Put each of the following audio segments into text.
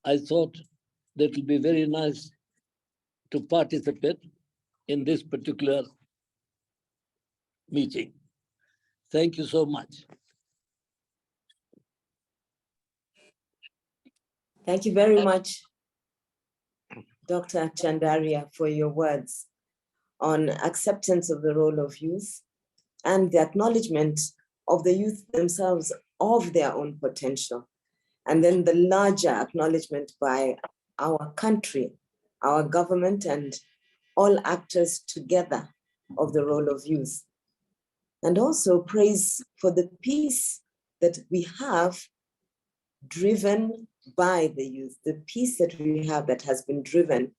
I thought that it would be very nice to participate in this particular meeting. Thank you so much. Thank you very much, Dr. Chandaria, for your words on acceptance of the role of youth and the acknowledgement of the youth themselves of their own potential. And then the larger acknowledgement by our country, our government, and all actors together of the role of youth. And also praise for the peace that we have driven by the youth, the peace that we have that has been driven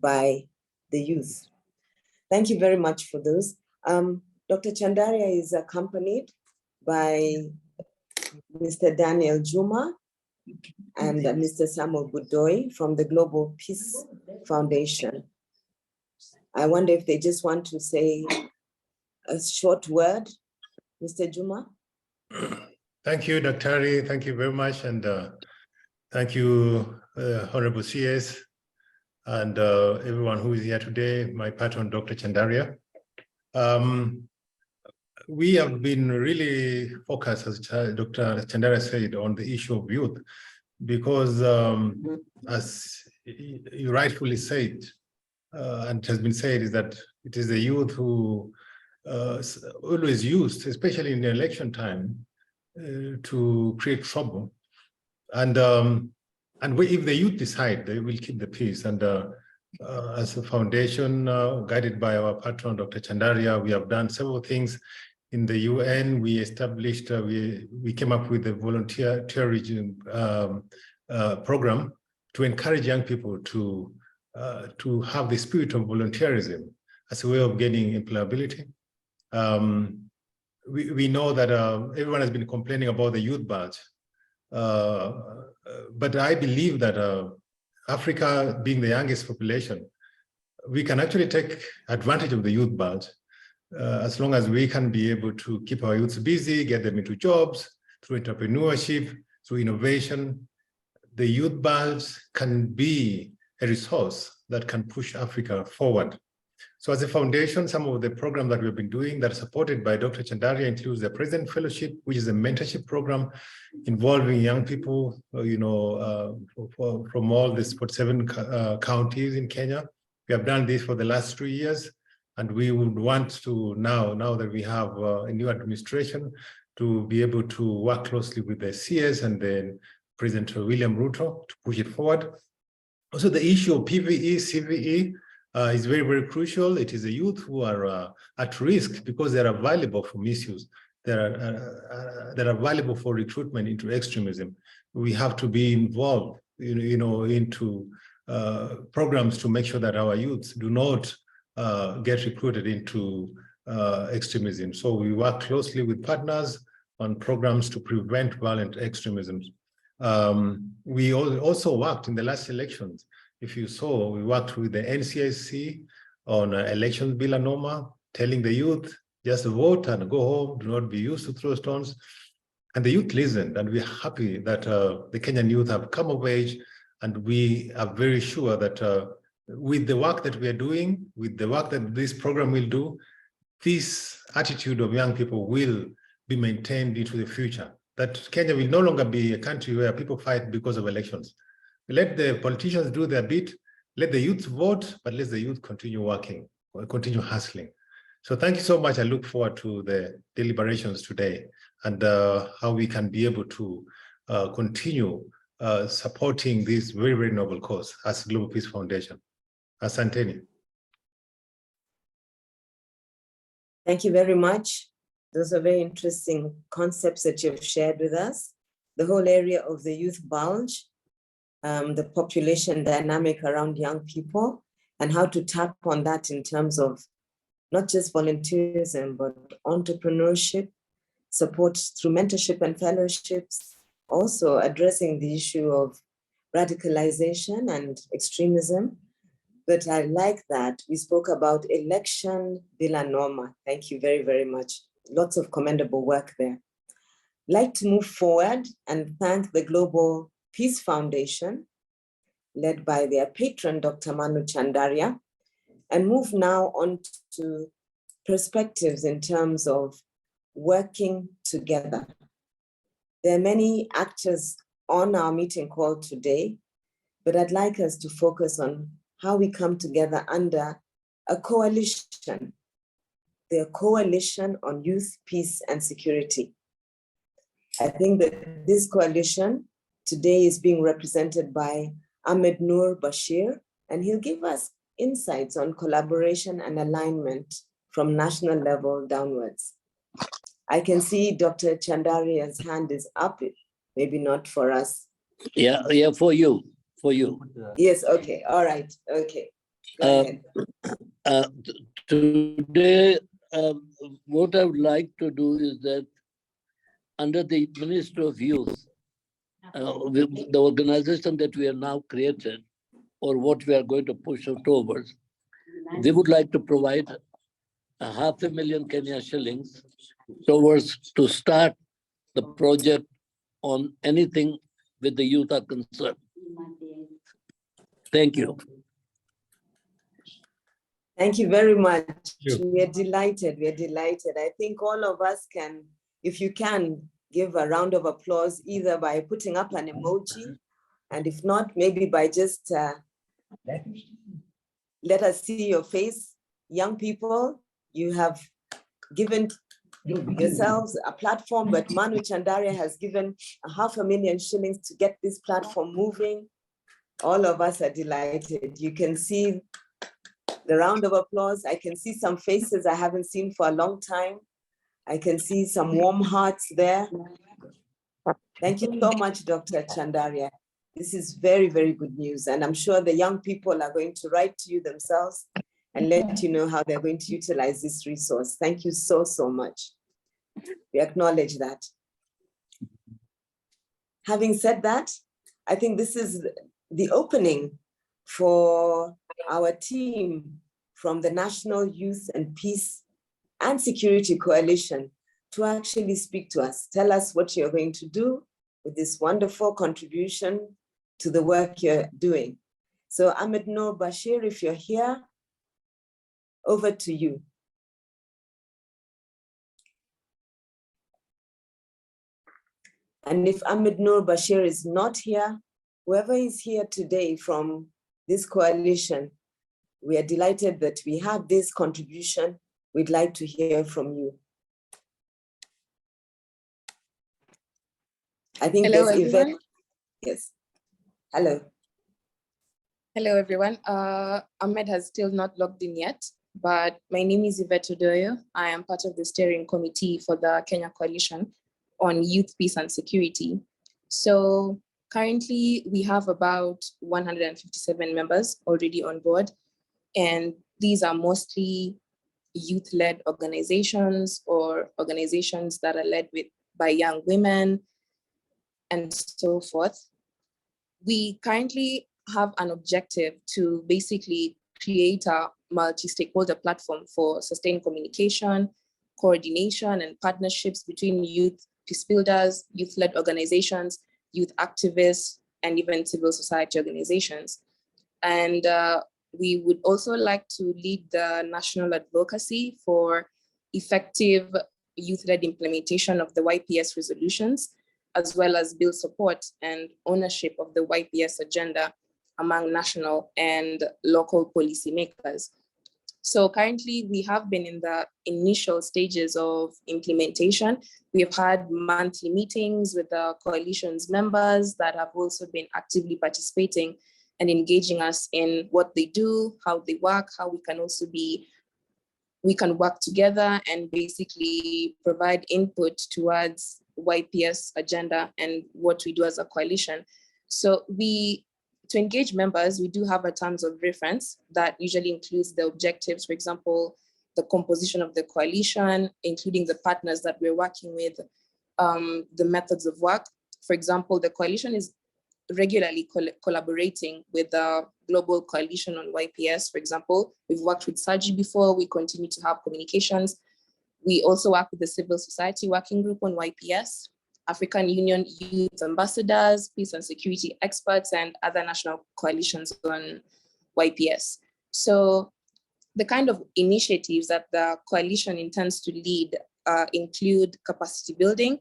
by the youth. Thank you very much for those. Dr. Chandaria is accompanied by Mr. Daniel Juma and Mr. Samuel Budoi from the Global Peace Foundation. I wonder if they just want to say a short word. Mr. Juma? Thank you, Dr. Hari. Thank you very much. And thank you, Honorable CS, and everyone who is here today, my patron, Dr. Chandaria. We have been really focused, as Dr. Chandaria said, on the issue of youth, because as you rightfully said, and it has been said, is that it is the youth who always used, especially in the election time, to create trouble. And if the youth decide, they will keep the peace. And as a foundation, guided by our patron, Dr. Chandaria, we have done several things. In the UN, we established, we came up with a volunteerism program to encourage young people to have the spirit of volunteerism as a way of gaining employability. We know that everyone has been complaining about the youth badge, but I believe that Africa, being the youngest population, we can actually take advantage of the youth badge as long as we can be able to keep our youths busy, get them into jobs, through entrepreneurship, through innovation. The youth badge can be a resource that can push Africa forward. So as a foundation, some of the programs that we've been doing that are supported by Dr. Chandaria includes the President Fellowship, which is a mentorship program involving young people, from all the 47 counties in Kenya. We have done this for the last 3 years, and we would want to now that we have a new administration, to be able to work closely with the CS and then President William Ruto to push it forward. Also, the issue of PVE, CVE, is very, very crucial. It is the youth who are at risk because they are valuable for misuse. They are valuable for recruitment into extremism. We have to be involved, into programs to make sure that our youths do not get recruited into extremism. So we work closely with partners on programs to prevent violent extremism. We also worked in the last elections. If you saw, we worked with the NCIC on elections bill and norma, telling the youth, just vote and go home, do not be used to throw stones. And the youth listened, and we're happy that the Kenyan youth have come of age, and we are very sure that with the work that we are doing, with the work that this program will do, this attitude of young people will be maintained into the future. That Kenya will no longer be a country where people fight because of elections. Let the politicians do their bit, let the youth vote, but let the youth continue working, continue hustling. So thank you so much. I look forward to the deliberations today and how we can be able to continue supporting this very, very noble cause as Global Peace Foundation. Asanteni. Thank you very much. Those are very interesting concepts that you've shared with us. The whole area of the youth bulge, the population dynamic around young people, and how to tap on that in terms of not just volunteerism, but entrepreneurship, support through mentorship and fellowships, also addressing the issue of radicalization and extremism. But I like that we spoke about election bill and norma. Thank you very, very much. Lots of commendable work there. I'd like to move forward and thank the Global Peace Foundation led by their patron, Dr. Manu Chandaria, and move now on to perspectives in terms of working together. There are many actors on our meeting call today, but I'd like us to focus on how we come together under a coalition, the Coalition on Youth, Peace and Security. I think that this coalition today is being represented by Ahmed Noor Bashir, and he'll give us insights on collaboration and alignment from national level downwards. I can see Dr. Chandaria's hand is up, maybe not for us. Yeah, for you. Yes, okay, all right, okay. Go ahead. Today, what I would like to do is that under the Ministry of Youth, the organization that we have now created, or what we are going to push towards, we would like to provide 500,000 Kenya shillings towards to start the project on anything with the youth are concerned. Thank you. Thank you very much. We are delighted, I think all of us can, if you can, give a round of applause, either by putting up an emoji, and if not, maybe by just let us see your face. Young people, you have given yourselves a platform, but Manu Chandaria has given 500,000 shillings to get this platform moving. All of us are delighted. You can see the round of applause. I can see some faces I haven't seen for a long time. I can see some warm hearts there. Thank you so much, Dr. Chandaria. This is very, very good news. And I'm sure the young people are going to write to you themselves and let you know how they're going to utilize this resource. Thank you so, so much. We acknowledge that. Having said that, I think this is the opening for our team from the National Youth and Peace and Security Coalition to actually speak to us. Tell us what you're going to do with this wonderful contribution to the work you're doing. So Ahmed Noor Bashir, if you're here, over to you. And if Ahmed Noor Bashir is not here, whoever is here today from this coalition, we are delighted that we have this contribution. We'd like to hear from you. I think hello, there's everyone. Yvette. Yes. Hello. Hello, everyone. Ahmed has still not logged in yet, but my name is Yvette Odoyo. I am part of the steering committee for the Kenya Coalition on Youth, Peace and Security. So currently we have about 157 members already on board, and these are mostly youth-led organizations or organizations that are led by young women and so forth. We currently have an objective to basically create a multi-stakeholder platform for sustained communication, coordination, and partnerships between youth peace builders, youth-led organizations, youth activists, and even civil society organizations. And we would also like to lead the national advocacy for effective youth-led implementation of the YPS resolutions, as well as build support and ownership of the YPS agenda among national and local policymakers. So currently we have been in the initial stages of implementation. We have had monthly meetings with the coalition's members that have also been actively participating and engaging us in what they do, how they work, how we can work together and basically provide input towards YPS agenda and what we do as a coalition. So to engage members, we do have a terms of reference that usually includes the objectives, for example, the composition of the coalition, including the partners that we're working with, the methods of work. For example, the coalition is regularly collaborating with the Global Coalition on YPS. For example, we've worked with SAGI before, we continue to have communications. We also work with the Civil Society Working Group on YPS. African Union youth ambassadors, peace and security experts, and other national coalitions on YPS. So the kind of initiatives that the coalition intends to lead include capacity building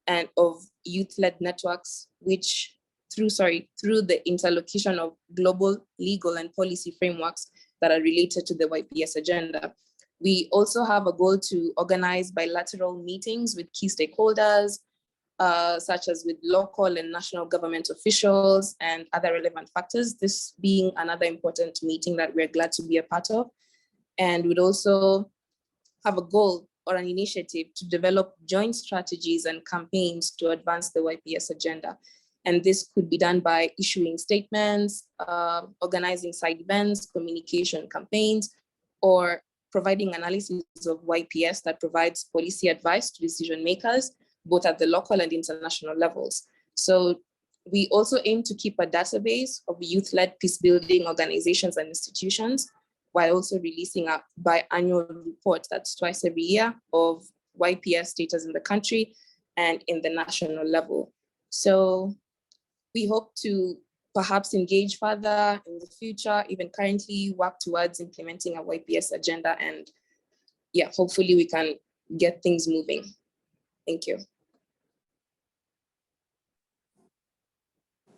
and of youth-led networks, which through the interlocution of global legal and policy frameworks that are related to the YPS agenda. We also have a goal to organize bilateral meetings with key stakeholders, such as with local and national government officials and other relevant factors, this being another important meeting that we're glad to be a part of. And we'd also have a goal or an initiative to develop joint strategies and campaigns to advance the YPS agenda. And this could be done by issuing statements, organizing side events, communication campaigns, or providing analysis of YPS that provides policy advice to decision makers, both at the local and international levels. So we also aim to keep a database of youth-led peace-building organizations and institutions, while also releasing a biannual report that's twice every year of YPS status in the country and in the national level. So we hope to perhaps engage further in the future, even currently work towards implementing a YPS agenda, and yeah, hopefully we can get things moving. Thank you.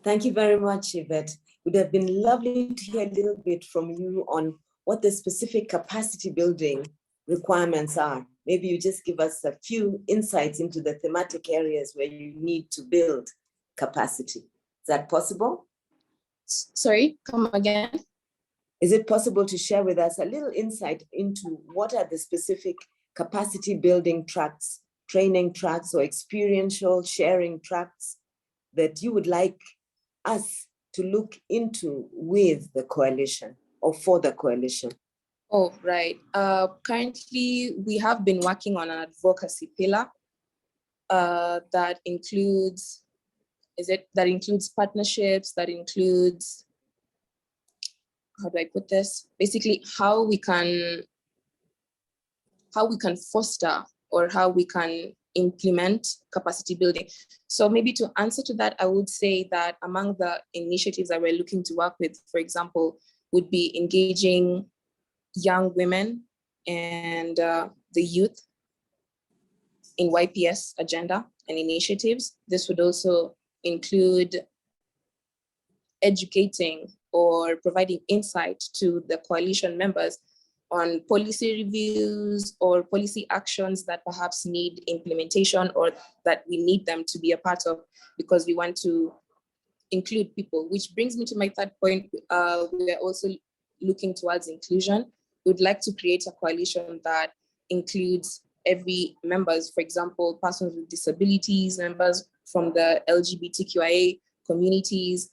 Thank you very much, Yvette. It would have been lovely to hear a little bit from you on what the specific capacity building requirements are. Maybe you just give us a few insights into the thematic areas where you need to build capacity. Is that possible? Sorry, come again. Is it possible to share with us a little insight into what are the specific capacity building tracks, training tracks, or experiential sharing tracks that you would like us to look into with the coalition or for the coalition? Oh, right. Currently, we have been working on an advocacy pillar that includes partnerships, that includes, how do I put this? Basically, how we can foster or how we can implement capacity building. So maybe to answer to that, I would say that among the initiatives that we're looking to work with, for example, would be engaging young women and the youth in YPS agenda and initiatives. This would also include educating or providing insight to the coalition members on policy reviews or policy actions that perhaps need implementation or that we need them to be a part of because we want to include people, which brings me to my third point. We are also looking towards inclusion. We'd like to create a coalition that includes every members, for example, persons with disabilities, members from the LGBTQIA communities,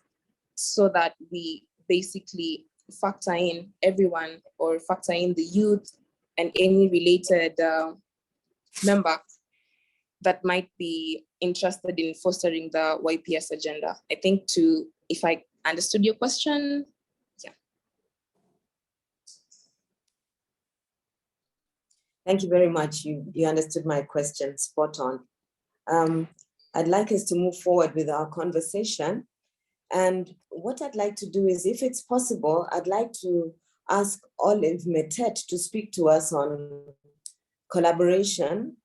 so that we basically factor in everyone or factor in the youth and any related member that might be interested in fostering the YPS agenda. I think if I understood your question, yeah. Thank you very much. You understood my question, spot on. I'd like us to move forward with our conversation. And what I'd like to do is, if it's possible, I'd like to ask Olive Metet to speak to us on collaboration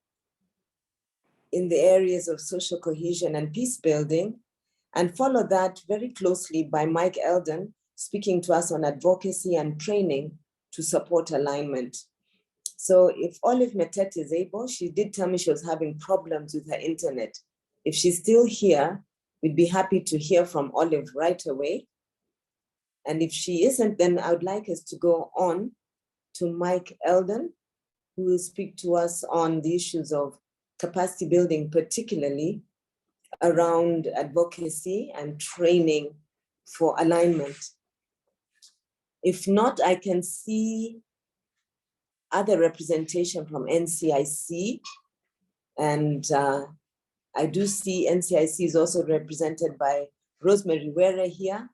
in the areas of social cohesion and peace building, and follow that very closely by Mike Eldon speaking to us on advocacy and training to support alignment. So if Olive Metet is able, she did tell me she was having problems with her internet. If she's still here, we'd be happy to hear from Olive right away. And if she isn't, then I would like us to go on to Mike Eldon, who will speak to us on the issues of capacity building, particularly around advocacy and training for alignment. If not, I can see other representation from NCIC, and I do see NCIC is also represented by Rosemary Were here.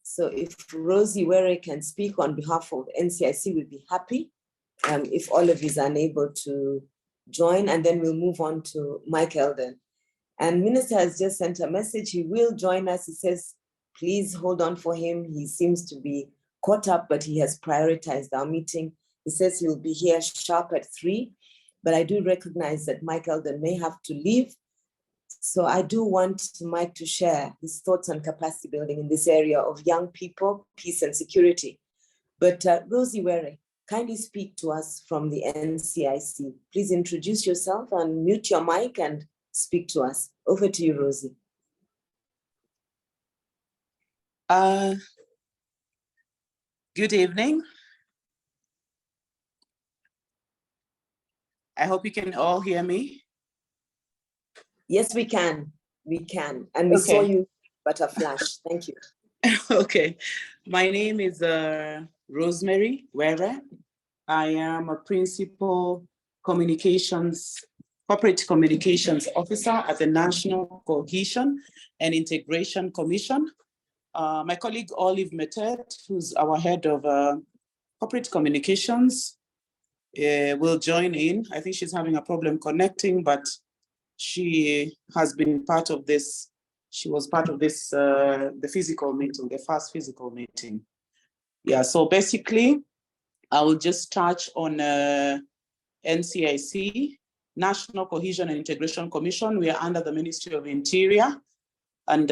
So if Rosie Were can speak on behalf of NCIC, we'd be happy. If Olive is unable to join, and then we'll move on to Mike Eldon. And Minister has just sent a message. He will join us. He says, please hold on for him. He seems to be caught up, but he has prioritized our meeting. He says he'll be here sharp at 3, but I do recognize that Mike Eldon may have to leave. So I do want Mike to share his thoughts on capacity building in this area of young people, peace and security. But Rosie Were, kindly speak to us from the NCIC. Please introduce yourself and mute your mic and speak to us. Over to you, Rosie. Good evening. I hope you can all hear me. Yes, we can. We can. And we saw you, but a flash. Thank you. Okay. My name is Rosemary Were. I am a principal corporate communications officer at the National Cohesion and Integration Commission. My colleague Olive Metet, who's our head of corporate communications, will join in. I think she's having a problem connecting, but she has been part of this. She was part of this, the physical meeting, the first physical meeting. Yeah, so basically, I will just touch on NCIC, National Cohesion and Integration Commission. We are under the Ministry of Interior, and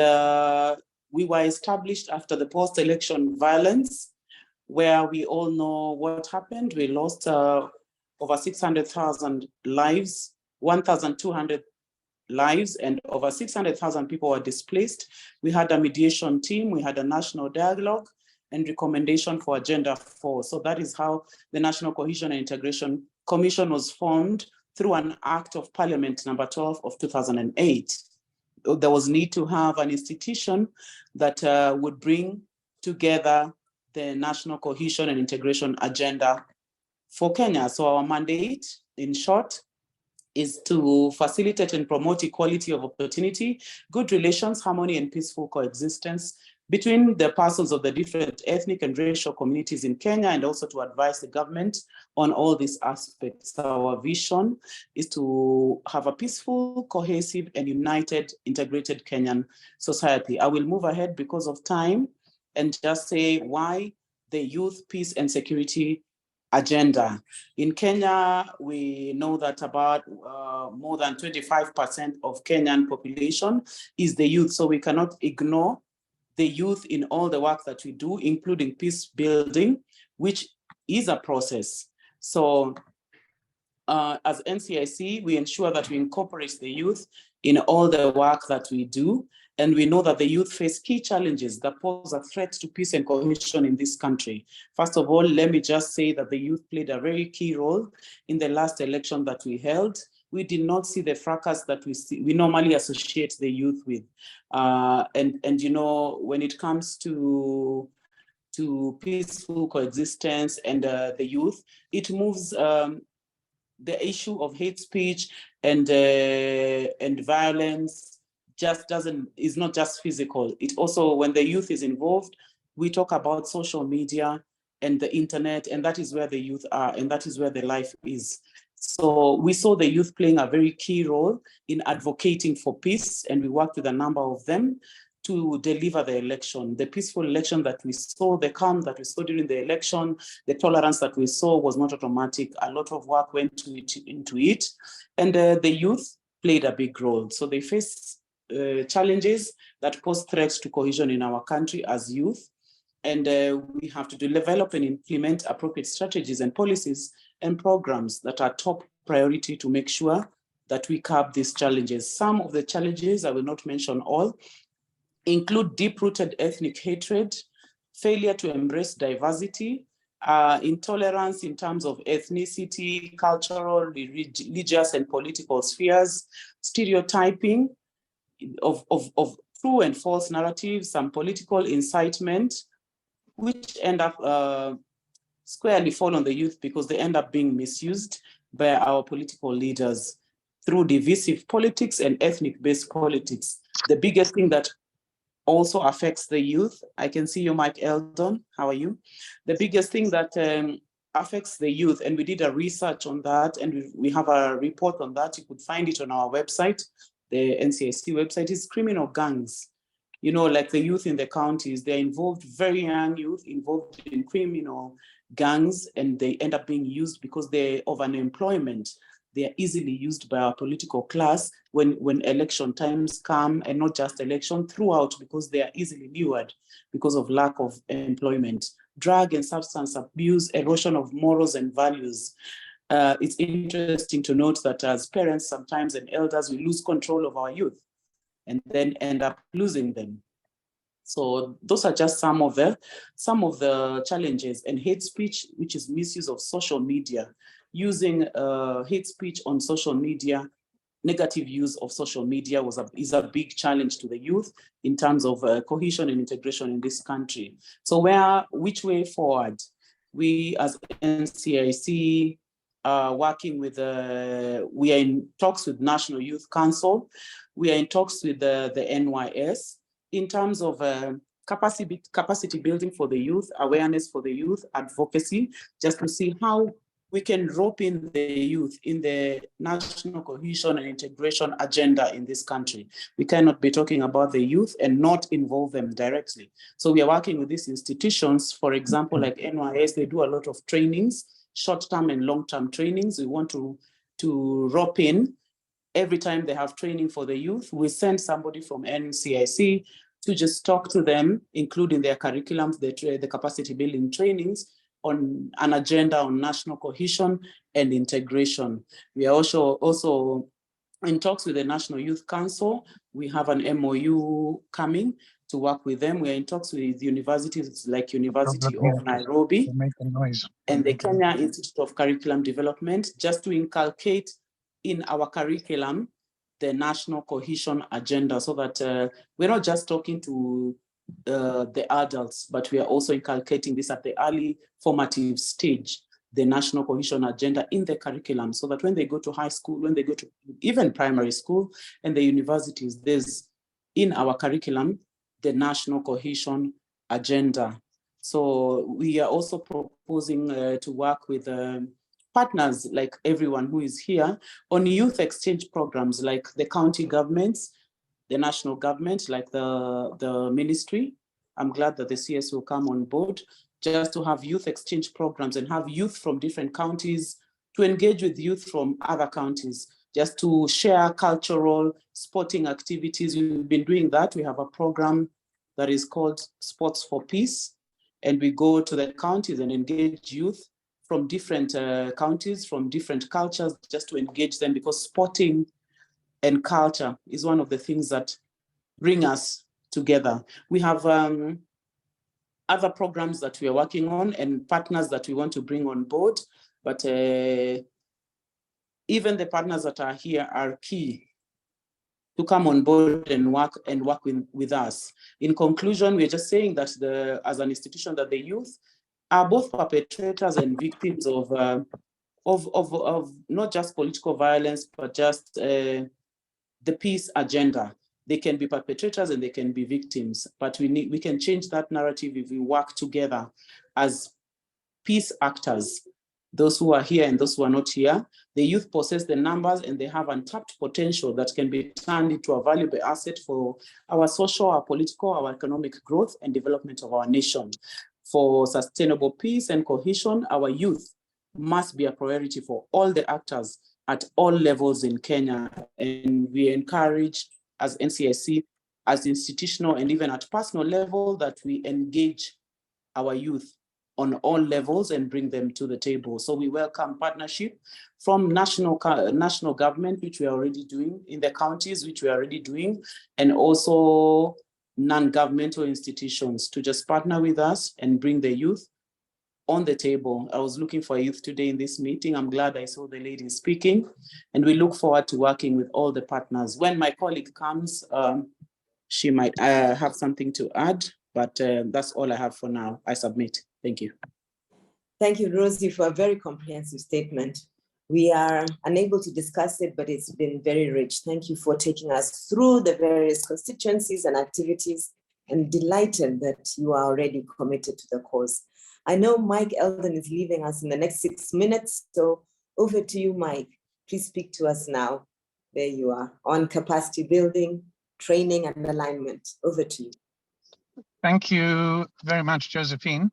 we were established after the post-election violence, where we all know what happened. We lost over 600,000 lives, 1,200 lives, and over 600,000 people were displaced. We had a mediation team, we had a national dialogue and recommendation for Agenda 4. So that is how the National Cohesion and Integration Commission was formed through an Act of Parliament number 12 of 2008. There was need to have an institution that would bring together the National Cohesion and Integration Agenda for Kenya. So our mandate, in short, is to facilitate and promote equality of opportunity, good relations, harmony, and peaceful coexistence between the persons of the different ethnic and racial communities in Kenya, and also to advise the government on all these aspects. Our vision is to have a peaceful, cohesive, and united, integrated Kenyan society. I will move ahead because of time and just say why the youth, peace, and security agenda. In Kenya, we know that about more than 25% of Kenyan population is the youth, so we cannot ignore the youth in all the work that we do, including peace building, which is a process. So as NCIC, we ensure that we incorporate the youth in all the work that we do. And we know that the youth face key challenges that pose a threat to peace and cohesion in this country. First of all, let me just say that the youth played a very key role in the last election that we held. We did not see the fracas that we normally associate the youth with. And you know, when it comes to peaceful coexistence and the youth, it moves the issue of hate speech and violence is not just physical. It also, when the youth is involved, we talk about social media and the internet, and that is where the youth are, and that is where the life is. So we saw the youth playing a very key role in advocating for peace, and we worked with a number of them to deliver the election. The peaceful election that we saw, the calm that we saw during the election, the tolerance that we saw was not automatic. A lot of work went into it, and the youth played a big role. So they face challenges that pose threats to cohesion in our country as youth. And we have to develop and implement appropriate strategies and policies and programs that are top priority to make sure that we curb these challenges. Some of the challenges, I will not mention all, include deep-rooted ethnic hatred, failure to embrace diversity, intolerance in terms of ethnicity, cultural, religious, and political spheres, stereotyping of true and false narratives, some political incitement, which end up squarely fall on the youth because they end up being misused by our political leaders through divisive politics and ethnic-based politics. The biggest thing that also affects the youth, I can see you, Mike Eldon, how are you? The biggest thing that affects the youth, and we did a research on that, and we have a report on that, you could find it on our website. the NCIC website, is criminal gangs. You know, like the youth in the counties, they're involved, very young youth involved in criminal gangs, and they end up being used because they're of unemployment. They are easily used by our political class when election times come, and not just election, throughout, because they are easily lured because of lack of employment. Drug and substance abuse, erosion of morals and values. It's interesting to note that as parents sometimes and elders, we lose control of our youth and then end up losing them. So those are just some of the challenges. And hate speech, which is misuse of social media, using hate speech on social media, negative use of social media is a big challenge to the youth in terms of cohesion and integration in this country. So which way forward? We as NCIC are working with, we are in talks with National Youth Council. We are in talks with the NYS in terms of capacity building for the youth, awareness for the youth, advocacy, just to see how we can rope in the youth in the national cohesion and integration agenda in this country. We cannot be talking about the youth and not involve them directly. So we are working with these institutions, for example, like NYS, they do a lot of trainings, short-term and long-term trainings. We want to rope in every time they have training for the youth. We send somebody from NCIC to just talk to them, including their curriculum, the capacity building trainings, on an agenda on national cohesion and integration. We are also in talks with the National Youth Council. We have an MOU coming to work with them. We are in talks with universities like University of Nairobi and the Kenya Institute of Curriculum Development, just to inculcate in our curriculum the national cohesion agenda, so that we're not just talking to the adults, but we are also inculcating this at the early formative stage, the national cohesion agenda in the curriculum, so that when they go to high school, when they go to even primary school and the universities, there's in our curriculum, the national cohesion agenda. So we are also proposing to work with partners like everyone who is here on youth exchange programs, like the county governments, the national government, like the ministry. I'm glad that the CS will come on board, just to have youth exchange programs and have youth from different counties to engage with youth from other counties, just to share cultural, sporting activities. We've been doing that. We have a program that is called Sports for Peace, and we go to the counties and engage youth from different counties, from different cultures, just to engage them, because sporting and culture is one of the things that bring us together. We have other programs that we are working on and partners that we want to bring on board, but even the partners that are here are key to come on board and work with us. In conclusion, we're just saying that as an institution, that the youth are both perpetrators and victims of not just political violence, but just the peace agenda. They can be perpetrators and they can be victims, but we can change that narrative if we work together as peace actors, those who are here and those who are not here. The youth possess the numbers and they have untapped potential that can be turned into a valuable asset for our social, our political, our economic growth and development of our nation. For sustainable peace and cohesion, our youth must be a priority for all the actors at all levels in Kenya. And we encourage, as NCIC, as institutional and even at personal level, that we engage our youth on all levels and bring them to the table. So we welcome partnership from national government, which we are already doing, in the counties, which we are already doing, and also non-governmental institutions to just partner with us and bring the youth on the table. I was looking for youth today in this meeting. I'm glad I saw the lady speaking, and we look forward to working with all the partners. When my colleague comes, she might have something to add, but that's all I have for now. I submit. Thank you. Thank you, Rosie, for a very comprehensive statement. We are unable to discuss it, but it's been very rich. Thank you for taking us through the various constituencies and activities, and delighted that you are already committed to the cause. I know Mike Eldon is leaving us in the next 6 minutes, so over to you, Mike. Please speak to us now. There you are, on capacity building, training, and alignment. Over to you. Thank you very much, Josephine.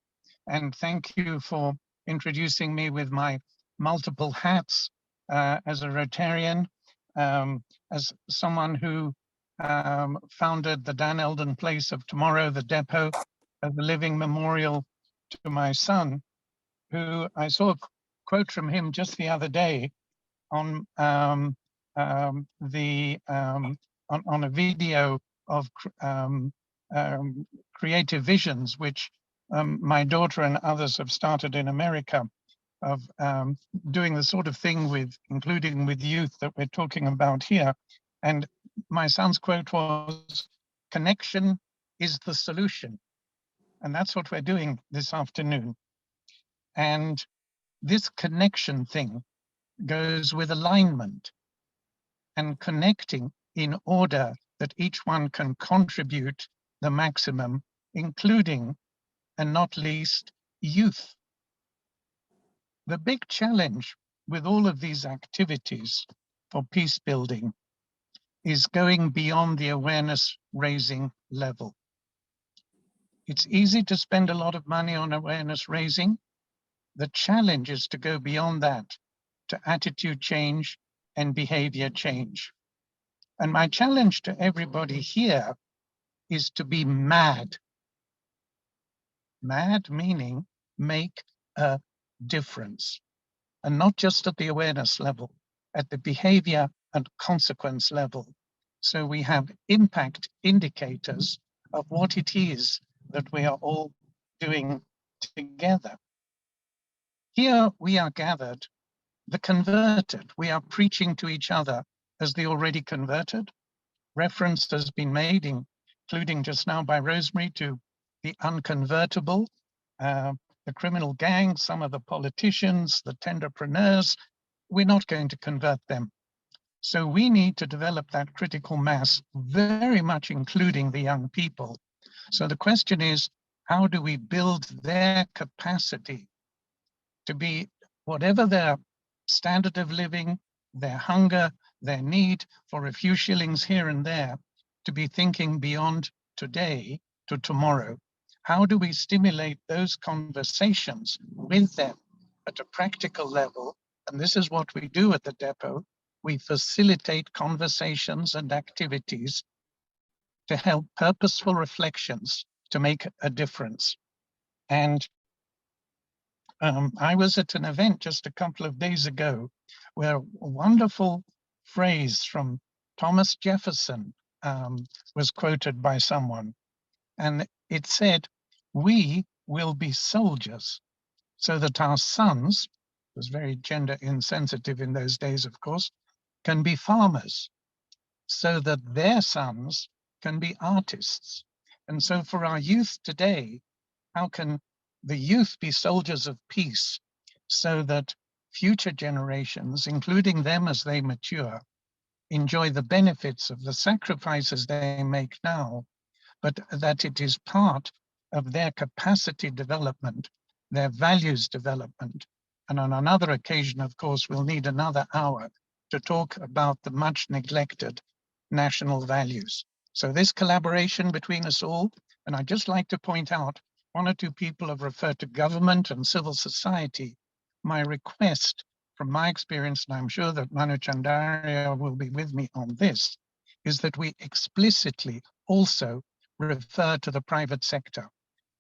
And thank you for introducing me with my multiple hats as a Rotarian, as someone who founded the Dan Eldon Place of Tomorrow, the depot, as a living memorial to my son, who I saw a quote from him just the other day on on a video of creative visions, which my daughter and others have started in America, of doing the sort of thing with, including with youth that we're talking about here. And my son's quote was, "Connection is the solution." And that's what we're doing this afternoon. And this connection thing goes with alignment and connecting in order that each one can contribute the maximum, including and not least youth. The big challenge with all of these activities for peace building is going beyond the awareness raising level. It's easy to spend a lot of money on awareness raising. The challenge is to go beyond that to attitude change and behavior change. And my challenge to everybody here is to be mad. Mad meaning make a difference. And not just at the awareness level, at the behavior and consequence level. So we have impact indicators of what it is that we are all doing together. Here we are gathered, the converted. We are preaching to each other as the already converted. Reference has been made, including just now by Rosemary, to the unconvertible, the criminal gangs, some of the politicians, the tenderpreneurs. We're not going to convert them. So we need to develop that critical mass, very much including the young people. So the question is, how do we build their capacity to be, whatever their standard of living, their hunger, their need for a few shillings here and there, to be thinking beyond today to tomorrow? How do we stimulate those conversations with them at a practical level? And this is what we do at the depot. We facilitate conversations and activities to help purposeful reflections to make a difference. And I was at an event just a couple of days ago where a wonderful phrase from Thomas Jefferson was quoted by someone. And it said, "We will be soldiers so that our sons," it was very gender insensitive in those days, of course, "can be farmers, so that their sons can be artists." And so for our youth today, how can the youth be soldiers of peace so that future generations, including them as they mature, enjoy the benefits of the sacrifices they make now, but that it is part of their capacity development, their values development. And on another occasion, of course, we'll need another hour to talk about the much neglected national values. So this collaboration between us all, and I'd just like to point out, one or two people have referred to government and civil society. My request, from my experience, and I'm sure that Manu Chandaria will be with me on this, is that we explicitly also refer to the private sector.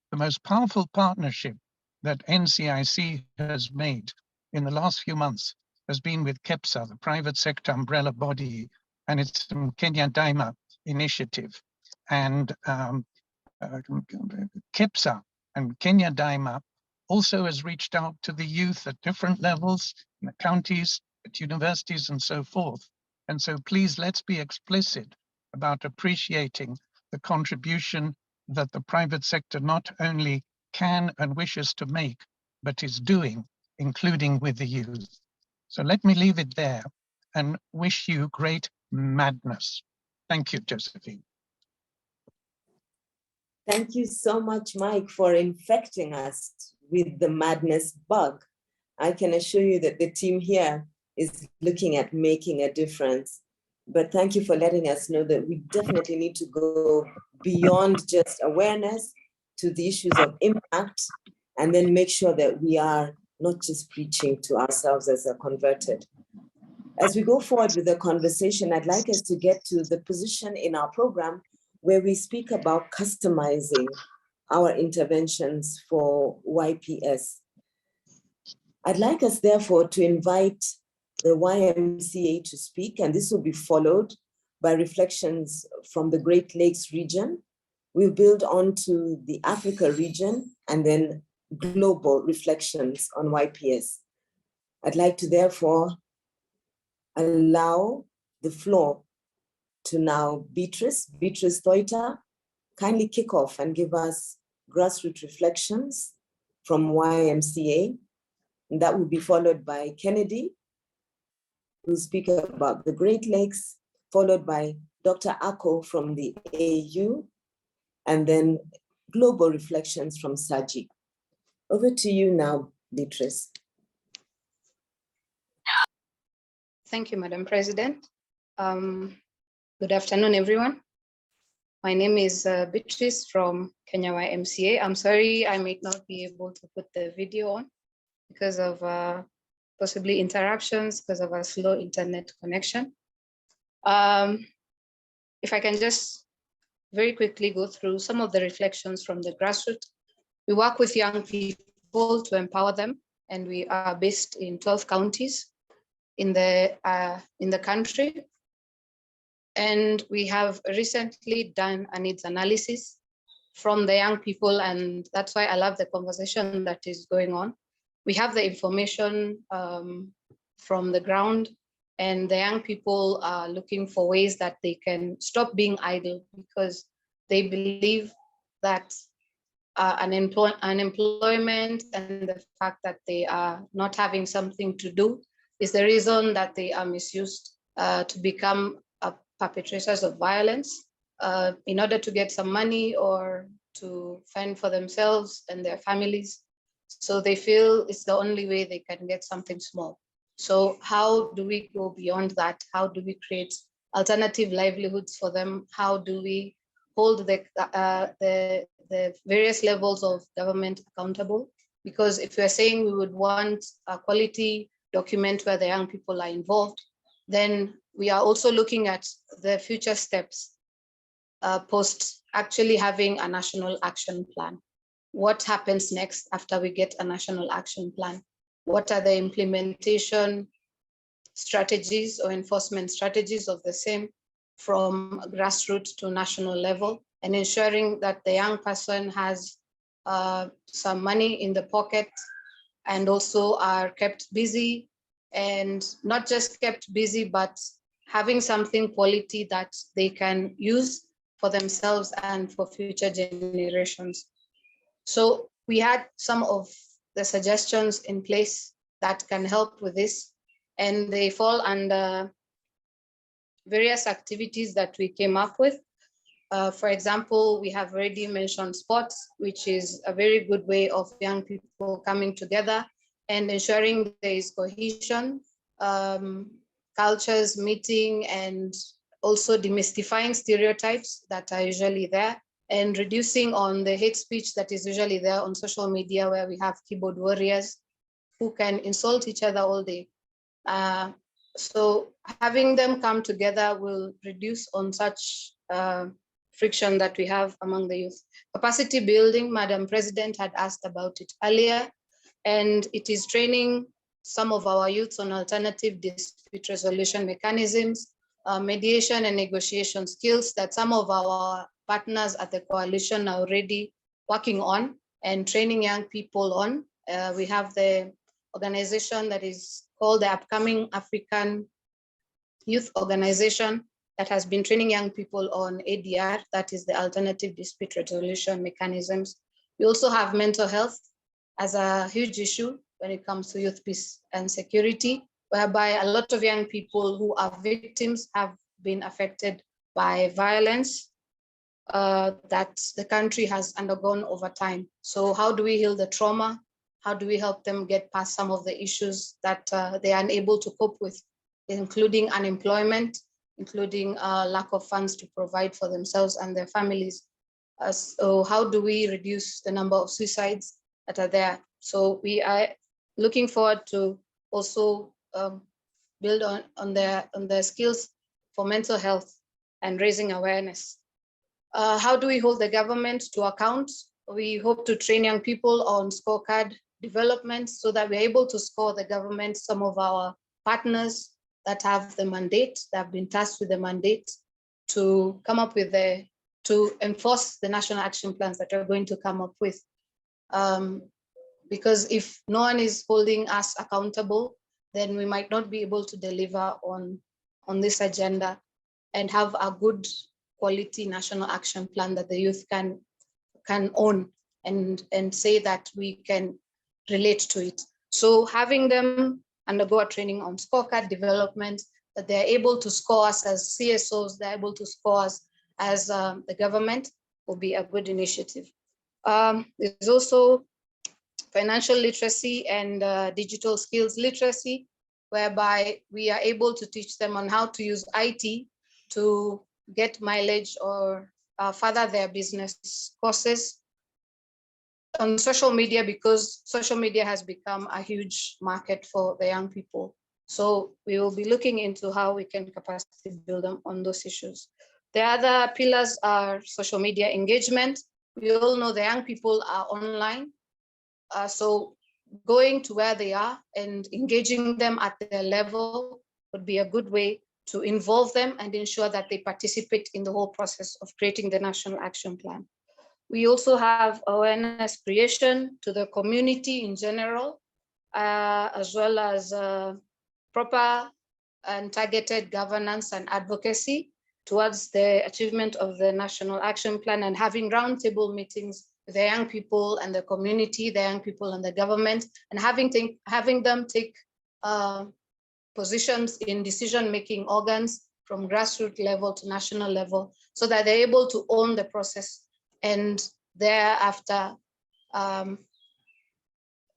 The most powerful partnership that NCIC has made in the last few months has been with KEPSA, the private sector umbrella body, and its Kenya Daima initiative. And KEPSA and Kenya Daima also has reached out to the youth at different levels, in the counties, at universities, and so forth. And so please, let's be explicit about appreciating the contribution that the private sector not only can and wishes to make, but is doing, including with the youth. So let me leave it there and wish you great madness. Thank you, Josephine. Thank you so much, Mike, for infecting us with the madness bug. I can assure you that the team here is looking at making a difference. But thank you for letting us know that we definitely need to go beyond just awareness to the issues of impact, and then make sure that we are not just preaching to ourselves as a converted. As we go forward with the conversation, I'd like us to get to the position in our program where we speak about customizing our interventions for YPS. I'd like us, therefore, to invite the YMCA to speak, and this will be followed by reflections from the Great Lakes region. We'll build on to the Africa region and then global reflections on YPS. I'd like to therefore allow the floor to now Beatrice Toita. Kindly kick off and give us grassroots reflections from YMCA. And that will be followed by Kennedy, who will speak about the Great Lakes, followed by Dr. Ako from the AU, and then global reflections from Saji. Over to you now, Beatrice. Thank you, Madam President. Good afternoon, everyone. My name is Beatrice from Kenya YMCA. I'm sorry I might not be able to put the video on because of possibly interruptions because of a slow internet connection. If I can just very quickly go through some of the reflections from the grassroots. We work with young people to empower them, and we are based in 12 counties in the country. And we have recently done a needs analysis from the young people, and that's why I love the conversation that is going on. We have the information from the ground, and the young people are looking for ways that they can stop being idle, because they believe that unemployment and the fact that they are not having something to do is the reason that they are misused to become perpetrators of violence in order to get some money or to fend for themselves and their families. So they feel it's the only way they can get something small. So how do we go beyond that? How do we create alternative livelihoods for them? How do we hold the various levels of government accountable? Because if we're saying we would want a quality document where the young people are involved, then we are also looking at the future steps post actually having a national action plan. What happens next after we get a national action plan? What are the implementation strategies or enforcement strategies of the same from grassroots to national level, and ensuring that the young person has some money in the pocket and also are kept busy, and not just kept busy, but having something quality that they can use for themselves and for future generations. So we had some of the suggestions in place that can help with this, and they fall under various activities that we came up with. For example, we have already mentioned sports, which is a very good way of young people coming together and ensuring there is cohesion, cultures meeting, and also demystifying stereotypes that are usually there, and reducing on the hate speech that is usually there on social media, where we have keyboard warriors who can insult each other all day. So having them come together will reduce on such friction that we have among the youth. Capacity building, Madam President had asked about it earlier, and it is training some of our youths on alternative dispute resolution mechanisms, mediation and negotiation skills that some of our partners at the coalition are already working on and training young people on. We have the organization that is called the Upcoming African Youth Organization that has been training young people on ADR, that is the alternative dispute resolution mechanisms. We also have mental health as a huge issue when it comes to youth peace and security, whereby a lot of young people who are victims have been affected by violence that the country has undergone over time. So how do we heal the trauma? How do we help them get past some of the issues that they are unable to cope with, including unemployment, including lack of funds to provide for themselves and their families. So how do we reduce the number of suicides that are there? So we are looking forward to also build on their skills for mental health and raising awareness. How do we hold the government to account? We hope to train young people on scorecard development so that we're able to score the government, some of our partners that have the mandate, that have been tasked with the mandate to come up with to enforce the national action plans that we're going to come up with. Because if no one is holding us accountable, then we might not be able to deliver on this agenda and have a good quality national action plan that the youth can own and say that we can relate to it. So having them undergo a training on scorecard development, that they're able to score us as CSOs, they're able to score us as the government, will be a good initiative. There's also financial literacy and digital skills literacy, whereby we are able to teach them on how to use IT to get mileage or further their business courses on social media, because social media has become a huge market for the young people. So we will be looking into how we can capacity build them on those issues. The other pillars are social media engagement. We all know the young people are online. So going to where they are and engaging them at their level would be a good way to involve them and ensure that they participate in the whole process of creating the national action plan. We also have awareness creation to the community in general, as well as proper and targeted governance and advocacy towards the achievement of the national action plan, and having roundtable meetings with the young people and the community, the young people and the government, and having them take positions in decision-making organs from grassroots level to national level, so that they're able to own the process and thereafter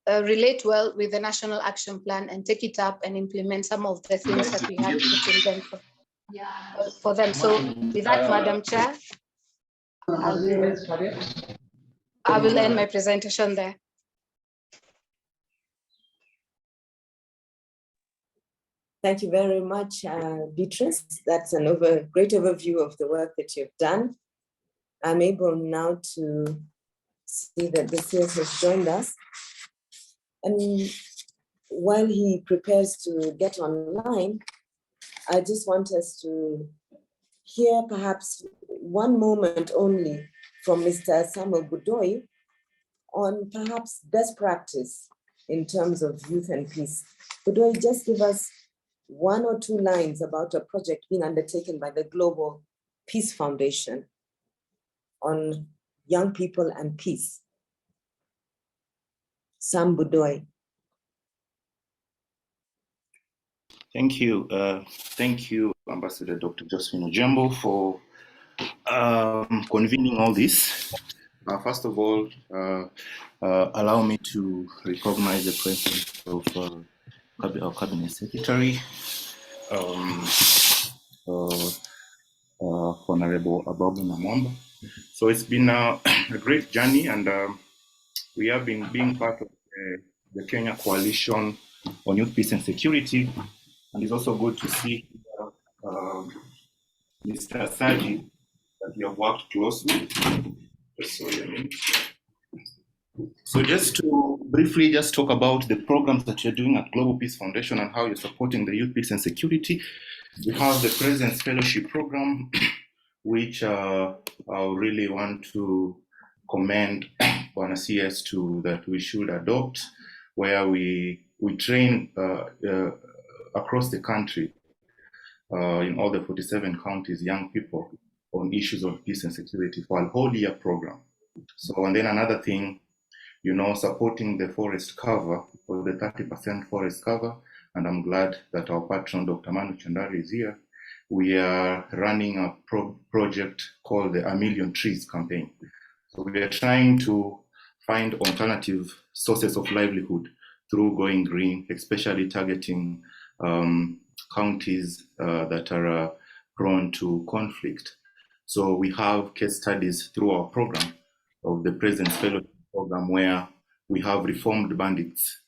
relate well with the national action plan and take it up and implement some of the things that we have put in them for them. So with that, Madam Chair, I will end my presentation there. Thank you very much, Beatrice. That's an great overview of the work that you've done. I'm able now to see that the CS has joined us. And while he prepares to get online, I just want us to hear perhaps one moment only from Mr. Samuel Budoy on perhaps best practice in terms of youth and peace. Budoy, just give us 1 or 2 lines about a project being undertaken by the Global Peace Foundation on young people and peace. Sam Budoy. Thank you, Ambassador Dr. Josephine Ojembo, for convening all this. First of all, allow me to recognize the presence of our Cabinet Secretary, Honorable Ababu Namwamba. So it's been a great journey, and we have been being part of the Kenya Coalition on Youth, Peace and Security. And it's also good to see Mr. Saji, that you have worked closely. So just to briefly just talk about the programs that you're doing at Global Peace Foundation and how you're supporting the youth, peace and security. We have the President's Fellowship Program, which I really want to commend on a CS that we should adopt, where we train across the country, in all the 47 counties, young people on issues of peace and security for a whole year program. So, and then another thing, supporting the forest cover, for the 30% forest cover. And I'm glad that our patron, Dr. Manu Chandari, is here. We are running a project called the A Million Trees campaign. So we are trying to find alternative sources of livelihood through going green, especially targeting counties that are prone to conflict. So we have case studies through our program of the President's Fellowship Program where we have reformed bandits,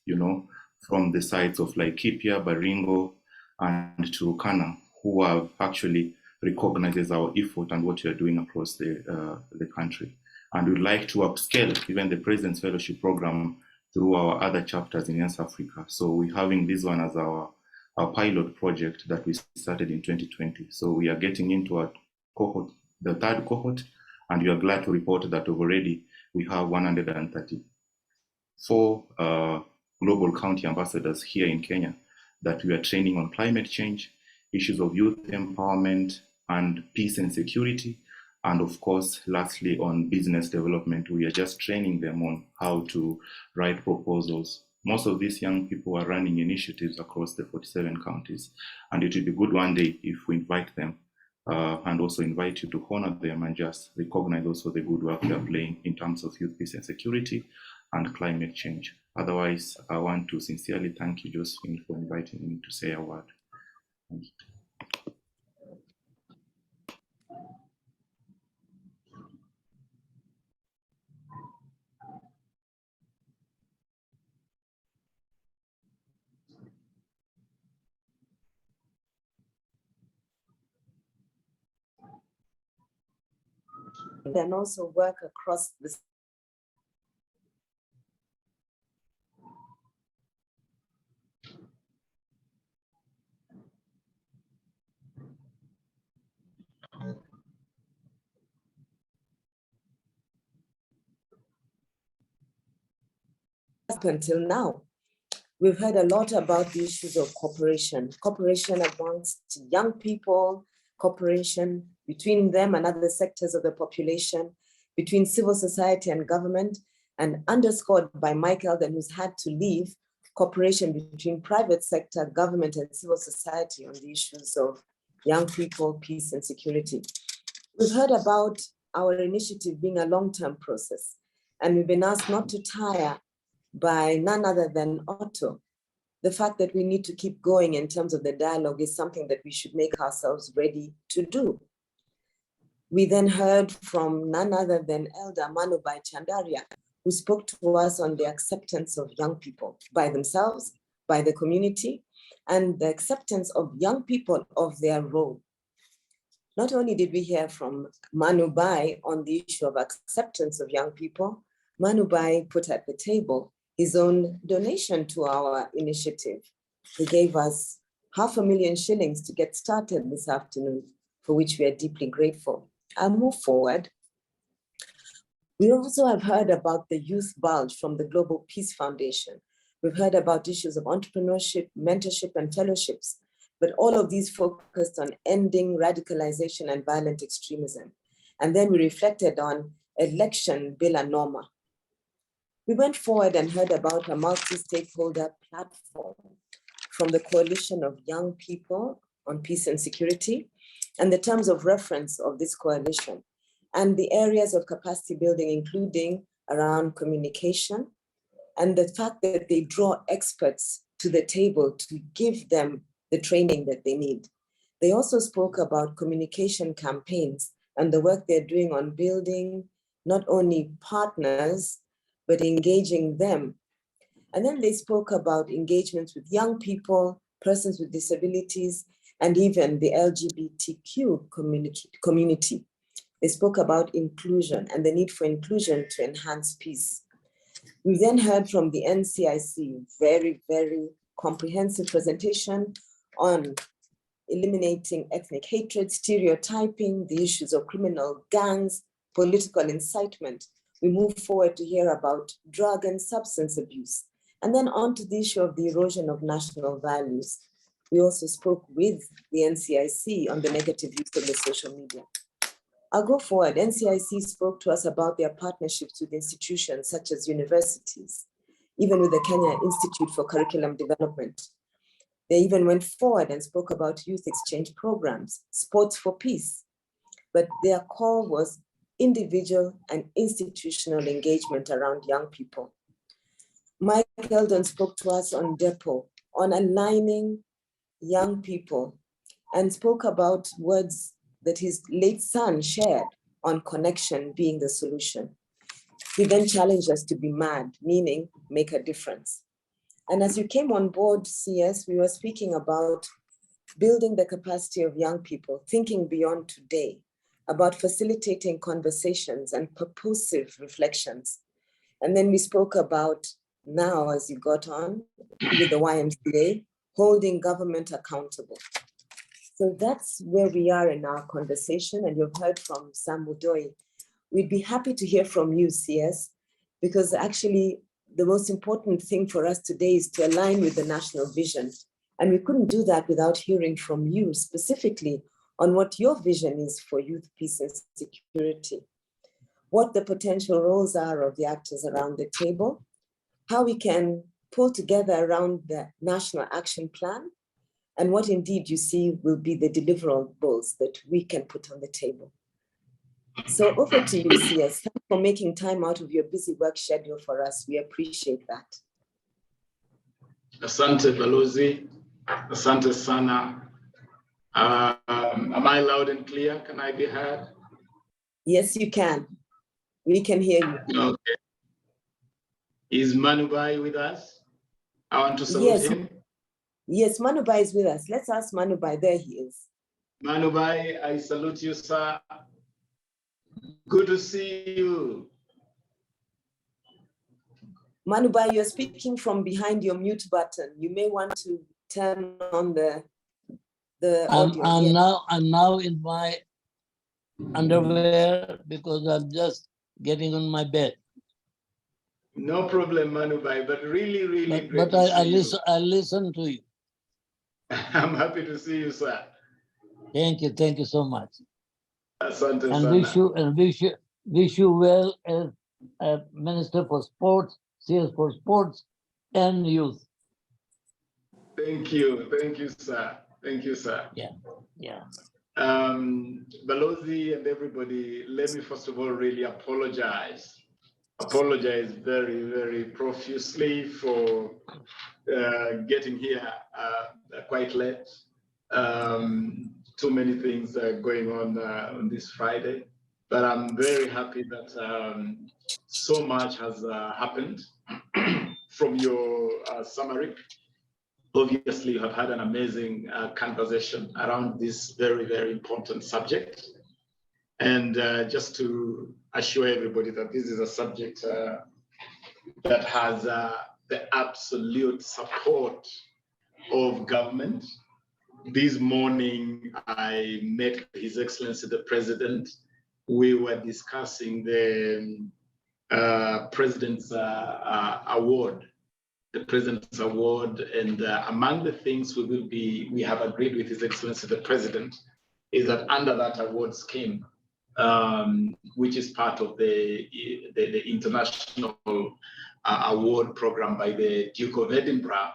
from the sides of Laikipia, Baringo, and Turkana, who have actually recognizes our effort and what we are doing across the country. And we'd like to upscale even the President's Fellowship Program through our other chapters in East Africa. So we're having this one as our pilot project that we started in 2020. So we are getting into our cohort, the third cohort, and we are glad to report that already we have 134 global county ambassadors here in Kenya that we are training on climate change, issues of youth empowerment and peace and security. And of course, lastly, on business development, we are just training them on how to write proposals. Most of these young people are running initiatives across the 47 counties. And it will be good one day if we invite them and also invite you to honor them and just recognize also the good work they're playing in terms of youth peace and security and climate change. Otherwise, I want to sincerely thank you, Josephine, for inviting me to say a word. Thank you. And also work across this. Up until now, we've heard a lot about the issues of cooperation amongst young people, cooperation between them and other sectors of the population, between civil society and government, and underscored by Mike Elden, who's had to leave, cooperation between private sector, government, and civil society on the issues of young people, peace, and security. We've heard about our initiative being a long-term process, and we've been asked not to tire by none other than Otto. The fact that we need to keep going in terms of the dialogue is something that we should make ourselves ready to do. We then heard from none other than Elder Manubai Chandaria, who spoke to us on the acceptance of young people by themselves, by the community, and the acceptance of young people of their role. Not only did we hear from Manubai on the issue of acceptance of young people, Manubai put at the table his own donation to our initiative. He gave us 500,000 shillings to get started this afternoon, for which we are deeply grateful. I'll move forward. We also have heard about the Youth Bulge from the Global Peace Foundation. We've heard about issues of entrepreneurship, mentorship, and fellowships, but all of these focused on ending radicalization and violent extremism. And then we reflected on election Bila Norma. We went forward and heard about a multi-stakeholder platform from the Coalition of Young People on Peace and Security, and the terms of reference of this coalition, and the areas of capacity building, including around communication, and the fact that they draw experts to the table to give them the training that they need. They also spoke about communication campaigns and the work they're doing on building not only partners, but engaging them. And then they spoke about engagements with young people, persons with disabilities, and even the LGBTQ community. They spoke about inclusion and the need for inclusion to enhance peace. We then heard from the NCIC, very, very comprehensive presentation on eliminating ethnic hatred, stereotyping, the issues of criminal gangs, political incitement. We move forward to hear about drug and substance abuse, and then on to the issue of the erosion of national values. We also spoke with the NCIC on the negative use of the social media. I'll go forward. NCIC spoke to us about their partnerships with institutions such as universities, even with the Kenya Institute for Curriculum Development. They even went forward and spoke about youth exchange programs, sports for peace, but their call was individual and institutional engagement around young people. Mike Eldon spoke to us on DEPO, on aligning young people and spoke about words that his late son shared on connection being the solution. He then challenged us to be mad, meaning make a difference. And as you came on board, CS, we were speaking about building the capacity of young people, thinking beyond today, about facilitating conversations and purposive reflections. And then we spoke about now, as you got on with the YMCA, holding government accountable. So that's where we are in our conversation, and you've heard from Sam Udoi. We'd be happy to hear from you, CS, because actually the most important thing for us today is to align with the national vision. And we couldn't do that without hearing from you specifically on what your vision is for youth, peace, and security, what the potential roles are of the actors around the table, how we can pull together around the national action plan, and what indeed you see will be the deliverables that we can put on the table. So over to you, CS. Thanks for making time out of your busy work schedule for us. We appreciate that. Asante Balozi, asante sana. Am I loud and clear? Can I be heard? Yes, you can. We can hear you. Okay. Is Manubai with us? I want to salute him. Yes, Manubai is with us. Let's ask Manubai. There he is. Manubai, I salute you, sir. Good to see you. Manubai, you're speaking from behind your mute button. You may want to turn on the audio. I'm now in my underwear because I'm just getting on my bed. No problem, Manubai, but really, really great But to see you. I listen to you. I'm happy to see you, sir. Thank you so much. Asante And sana. wish you well as Minister for Sports, CS for Sports and Youth. Thank you, sir. Thank you, sir. Yeah. Balozi and everybody, let me first of all really apologize very, very profusely for getting here quite late. Too many things going on this Friday, but I'm very happy that so much has happened from your summary. Obviously, you have had an amazing conversation around this very, very important subject. And just to assure everybody that this is a subject that has the absolute support of government. This morning, I met His Excellency the President. We were discussing the President's Award. The President's Award, and among the things we have agreed with His Excellency the President is that under that award scheme, which is part of the international award program by the Duke of Edinburgh,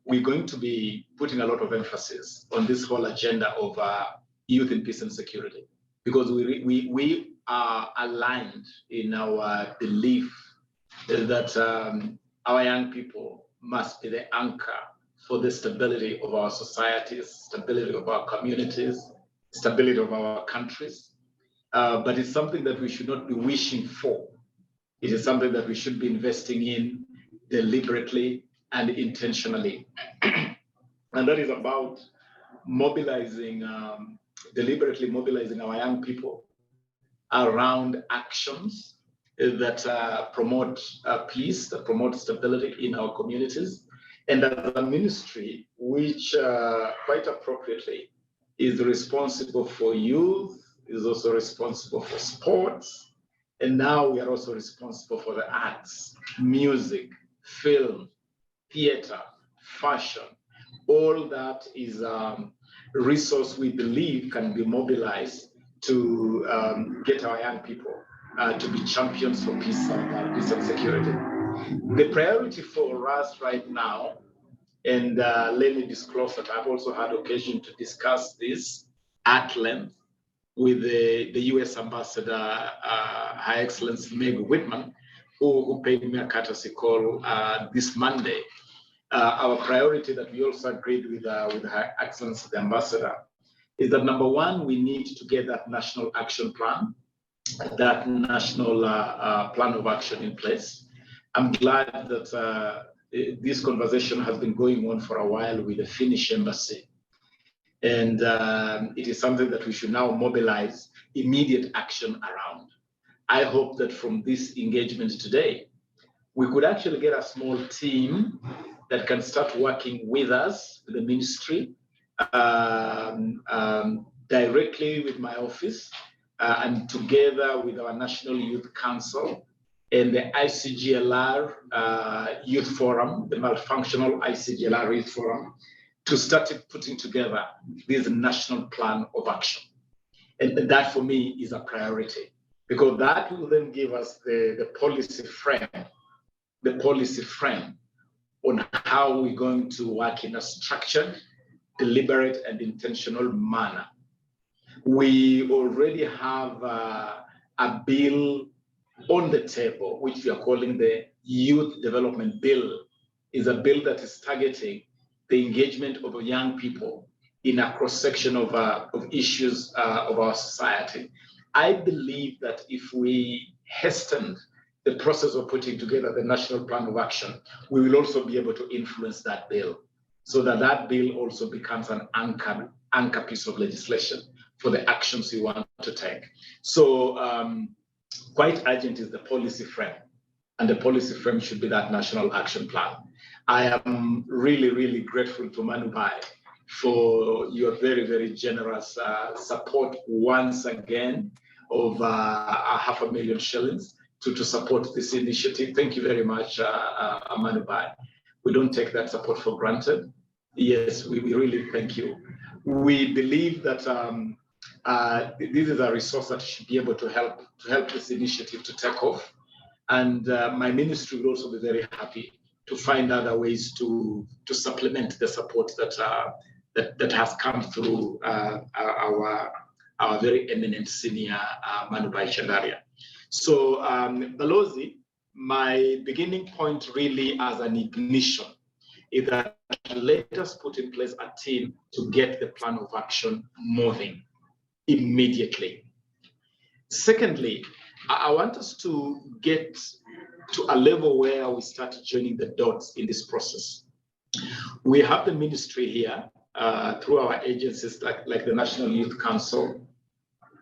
we're going to be putting a lot of emphasis on this whole agenda of youth in peace and security, because we are aligned in our belief that our young people must be the anchor for the stability of our societies, stability of our communities, stability of our countries. But it's something that we should not be wishing for. It is something that we should be investing in deliberately and intentionally. And that is about mobilizing, deliberately mobilizing our young people around actions that promote peace, that promote stability in our communities. And as a ministry, which quite appropriately is responsible for youth, is also responsible for sports, and now we are also responsible for the arts, music, film, theater, fashion. All that is a resource we believe can be mobilized to get our young people to be champions for peace and security. The priority for us right now, and let me disclose that I've also had occasion to discuss this at length with the US Ambassador, Her Excellency Meg Whitman, who paid me a courtesy call this Monday. our priority that we also agreed with Her Excellency the Ambassador is that number one, we need to get that national action plan, that national plan of action in place. I'm glad that this conversation has been going on for a while with the Finnish embassy. And it is something that we should now mobilize immediate action around. I hope that from this engagement today, we could actually get a small team that can start working with us, with the ministry, directly with my office, and together with our National Youth Council and the ICGLR Youth Forum, the Multifunctional ICGLR Youth Forum, to start putting together this national plan of action. And that for me is a priority, because that will then give us the policy frame on how we're going to work in a structured, deliberate, and intentional manner. We already have a bill on the table, which we are calling the Youth Development Bill. Is a bill that is targeting the engagement of young people in a cross-section of issues of our society. I believe that if we hasten the process of putting together the National Plan of Action, we will also be able to influence that bill, so that that bill also becomes an anchor piece of legislation for the actions we want to take. So quite urgent is the policy frame, and the policy frame should be that national action plan. I am really, really grateful to Manubai for your very, very generous support once again of 500,000 shillings to support this initiative. Thank you very much, Manubai. We don't take that support for granted. Yes, we really thank you. We believe that this is a resource that should be able to help this initiative to take off. And my ministry will also be very happy to find other ways to supplement the support that has come through our very eminent senior Manubai Chandaria. So Balozi, my beginning point really as an ignition is that let us put in place a team to get the plan of action moving immediately. Secondly, I want us to get to a level where we start joining the dots in this process. We have the ministry here through our agencies like the National Youth Council,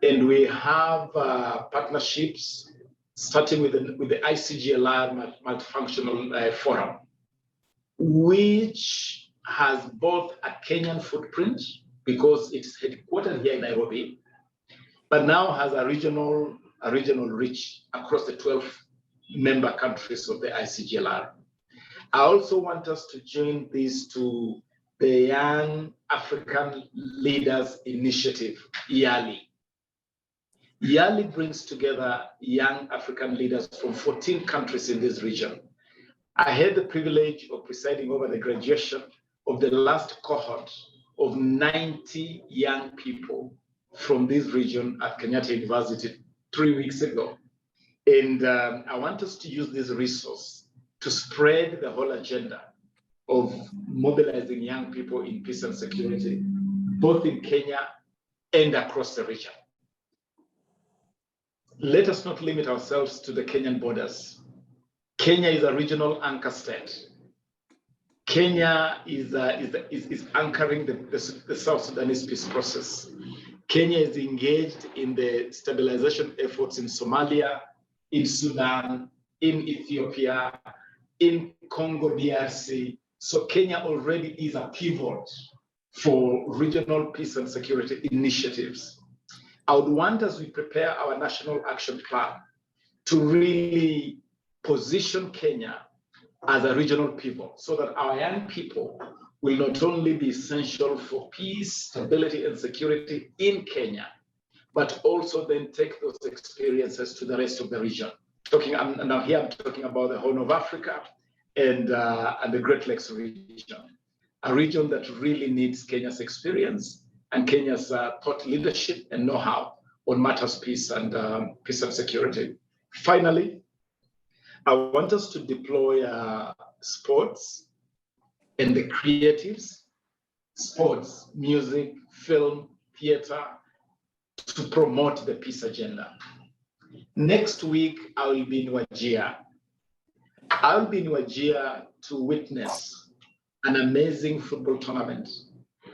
and we have partnerships starting with the ICGLR Multifunctional Forum, which has both a Kenyan footprint because it's headquartered here in Nairobi, but now has a regional reach across the 12 member countries of the ICGLR. I also want us to join this to the Young African Leaders Initiative, YALI. YALI brings together young African leaders from 14 countries in this region. I had the privilege of presiding over the graduation of the last cohort of 90 young people from this region at Kenyatta University 3 weeks ago. And I want us to use this resource to spread the whole agenda of mobilizing young people in peace and security, both in Kenya and across the region. Let us not limit ourselves to the Kenyan borders. Kenya is a regional anchor state. Kenya is anchoring the South Sudanese peace process. Kenya is engaged in the stabilization efforts in Somalia, in Sudan, in Ethiopia, in Congo, DRC. So Kenya already is a pivot for regional peace and security initiatives. I would want, as we prepare our national action plan, to really position Kenya as a regional pivot so that our young people will not only be essential for peace, stability, and security in Kenya, but also then take those experiences to the rest of the region. Now here I'm talking about the Horn of Africa and the Great Lakes region, a region that really needs Kenya's experience and Kenya's thought leadership and know-how on matters peace and security. Finally, I want us to deploy sports and the creatives, sports, music, film, theater, to promote the peace agenda. Next week, I will be in Wajir. I'll be in Wajir to witness an amazing football tournament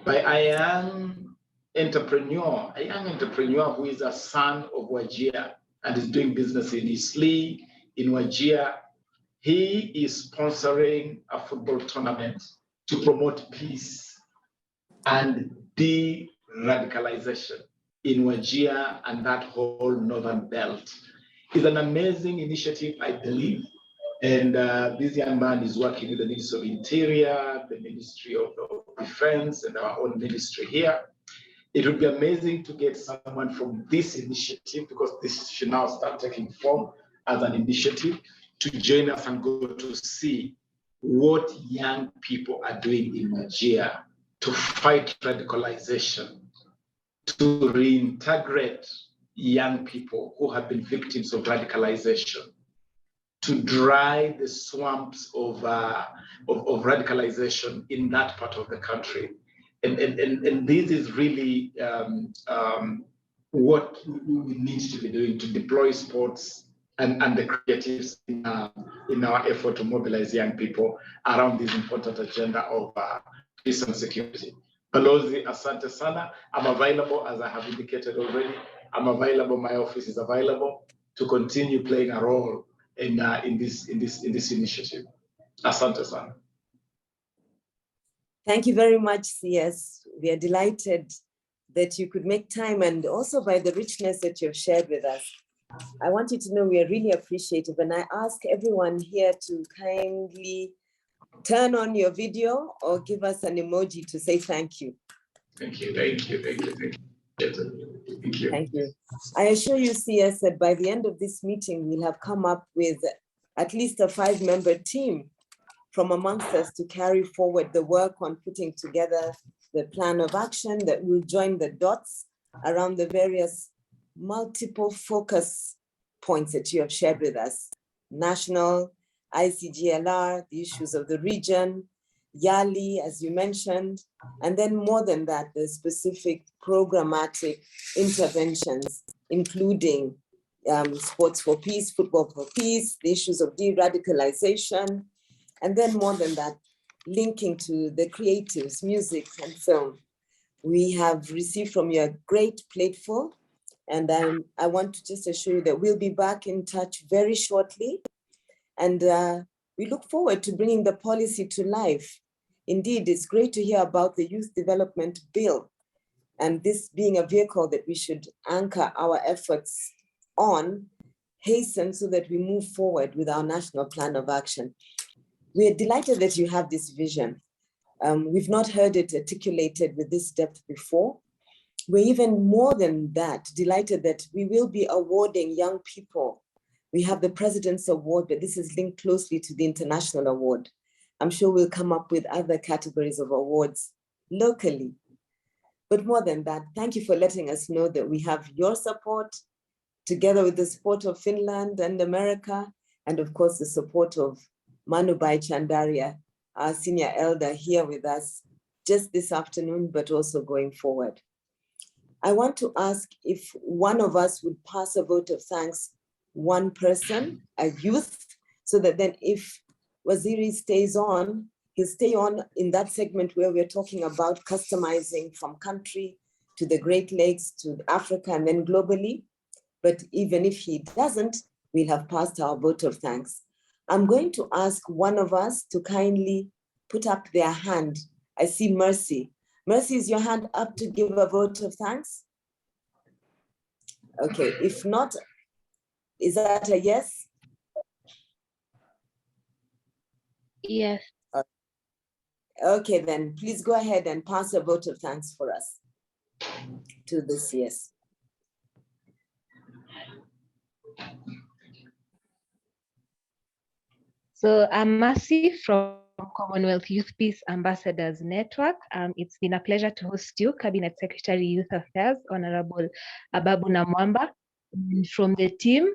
by a young entrepreneur who is a son of Wajir and is doing business in Isli, in Wajir. He is sponsoring a football tournament to promote peace and de-radicalization in Wajir and that whole northern belt. It's an amazing initiative, I believe. And this young man is working with the Ministry of Interior, the Ministry of Defense, and our own ministry here. It would be amazing to get someone from this initiative, because this should now start taking form as an initiative, to join us and go to see what young people are doing in Nigeria to fight radicalization, to reintegrate young people who have been victims of radicalization, to dry the swamps of radicalization in that part of the country. And this is really what we need to be doing, to deploy sports and the creatives in our effort to mobilize young people around this important agenda of peace and security. Balozi, asante sana. I'm available, as I have indicated already. I'm available, my office is available to continue playing a role in this initiative. Asante sana. Thank you very much, CS. We are delighted that you could make time, and also by the richness that you've shared with us. I want you to know we are really appreciative, and I ask everyone here to kindly turn on your video or give us an emoji to say thank you. Thank you, thank you, thank you, thank you. Thank you. Thank you. I assure you, CS, that by the end of this meeting, we'll have come up with at least a 5-member team from amongst us to carry forward the work on putting together the plan of action that will join the dots around the various multiple focus points that you have shared with us. National, ICGLR, the issues of the region, YALI, as you mentioned, and then more than that, the specific programmatic interventions, including sports for peace, football for peace, the issues of de-radicalization, and then more than that, linking to the creatives, music and film. We have received from you a great plateful, and I want to just assure you that we'll be back in touch very shortly. And we look forward to bringing the policy to life. Indeed, it's great to hear about the Youth Development Bill, and this being a vehicle that we should anchor our efforts on, hasten so that we move forward with our national plan of action. We are delighted that you have this vision. We've not heard it articulated with this depth before. We're even more than that, delighted that we will be awarding young people. We have the President's Award, but this is linked closely to the International Award. I'm sure we'll come up with other categories of awards locally. But more than that, thank you for letting us know that we have your support, together with the support of Finland and America, and of course the support of Manubai Chandaria, our senior elder here with us just this afternoon, but also going forward. I want to ask if one of us would pass a vote of thanks, one person, a youth, so that then if Waziri stays on, he'll stay on in that segment where we're talking about customizing from country to the Great Lakes to Africa and then globally. But even if he doesn't, we'll have passed our vote of thanks. I'm going to ask one of us to kindly put up their hand. I see Mercy. Mercy, is your hand up to give a vote of thanks? Okay, if not, is that a yes? Yes. Okay, then please go ahead and pass a vote of thanks for us to this yes. So I'm Mercy from Commonwealth Youth Peace Ambassadors Network. It's been a pleasure to host you, Cabinet Secretary Youth Affairs, Honorable Ababu Namwamba, from the team,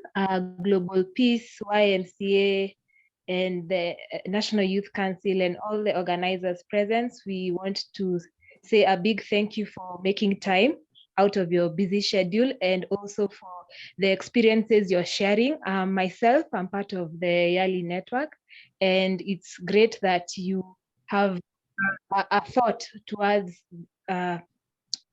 Global Peace, YMCA, and the National Youth Council and all the organizers present, we want to say a big thank you for making time out of your busy schedule and also for the experiences you're sharing. Myself, I'm part of the Yali network, and it's great that you have a thought towards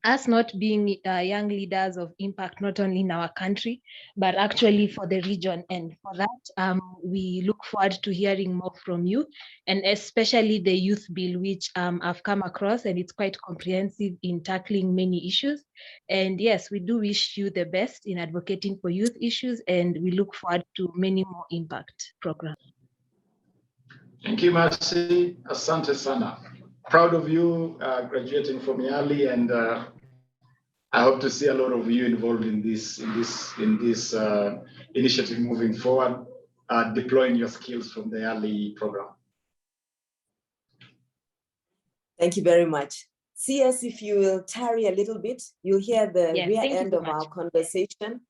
us not being young leaders of impact, not only in our country, but actually for the region. And for that, we look forward to hearing more from you, and especially the youth bill, which I've come across, and it's quite comprehensive in tackling many issues. And yes, we do wish you the best in advocating for youth issues, and we look forward to many more impact programs. Thank you, Mercy. Asante sana. Proud of you graduating from Yali, and I hope to see a lot of you involved in this initiative moving forward, deploying your skills from the Yali program. Thank you very much. CS, if you will tarry a little bit, you'll hear the rear end of our conversation.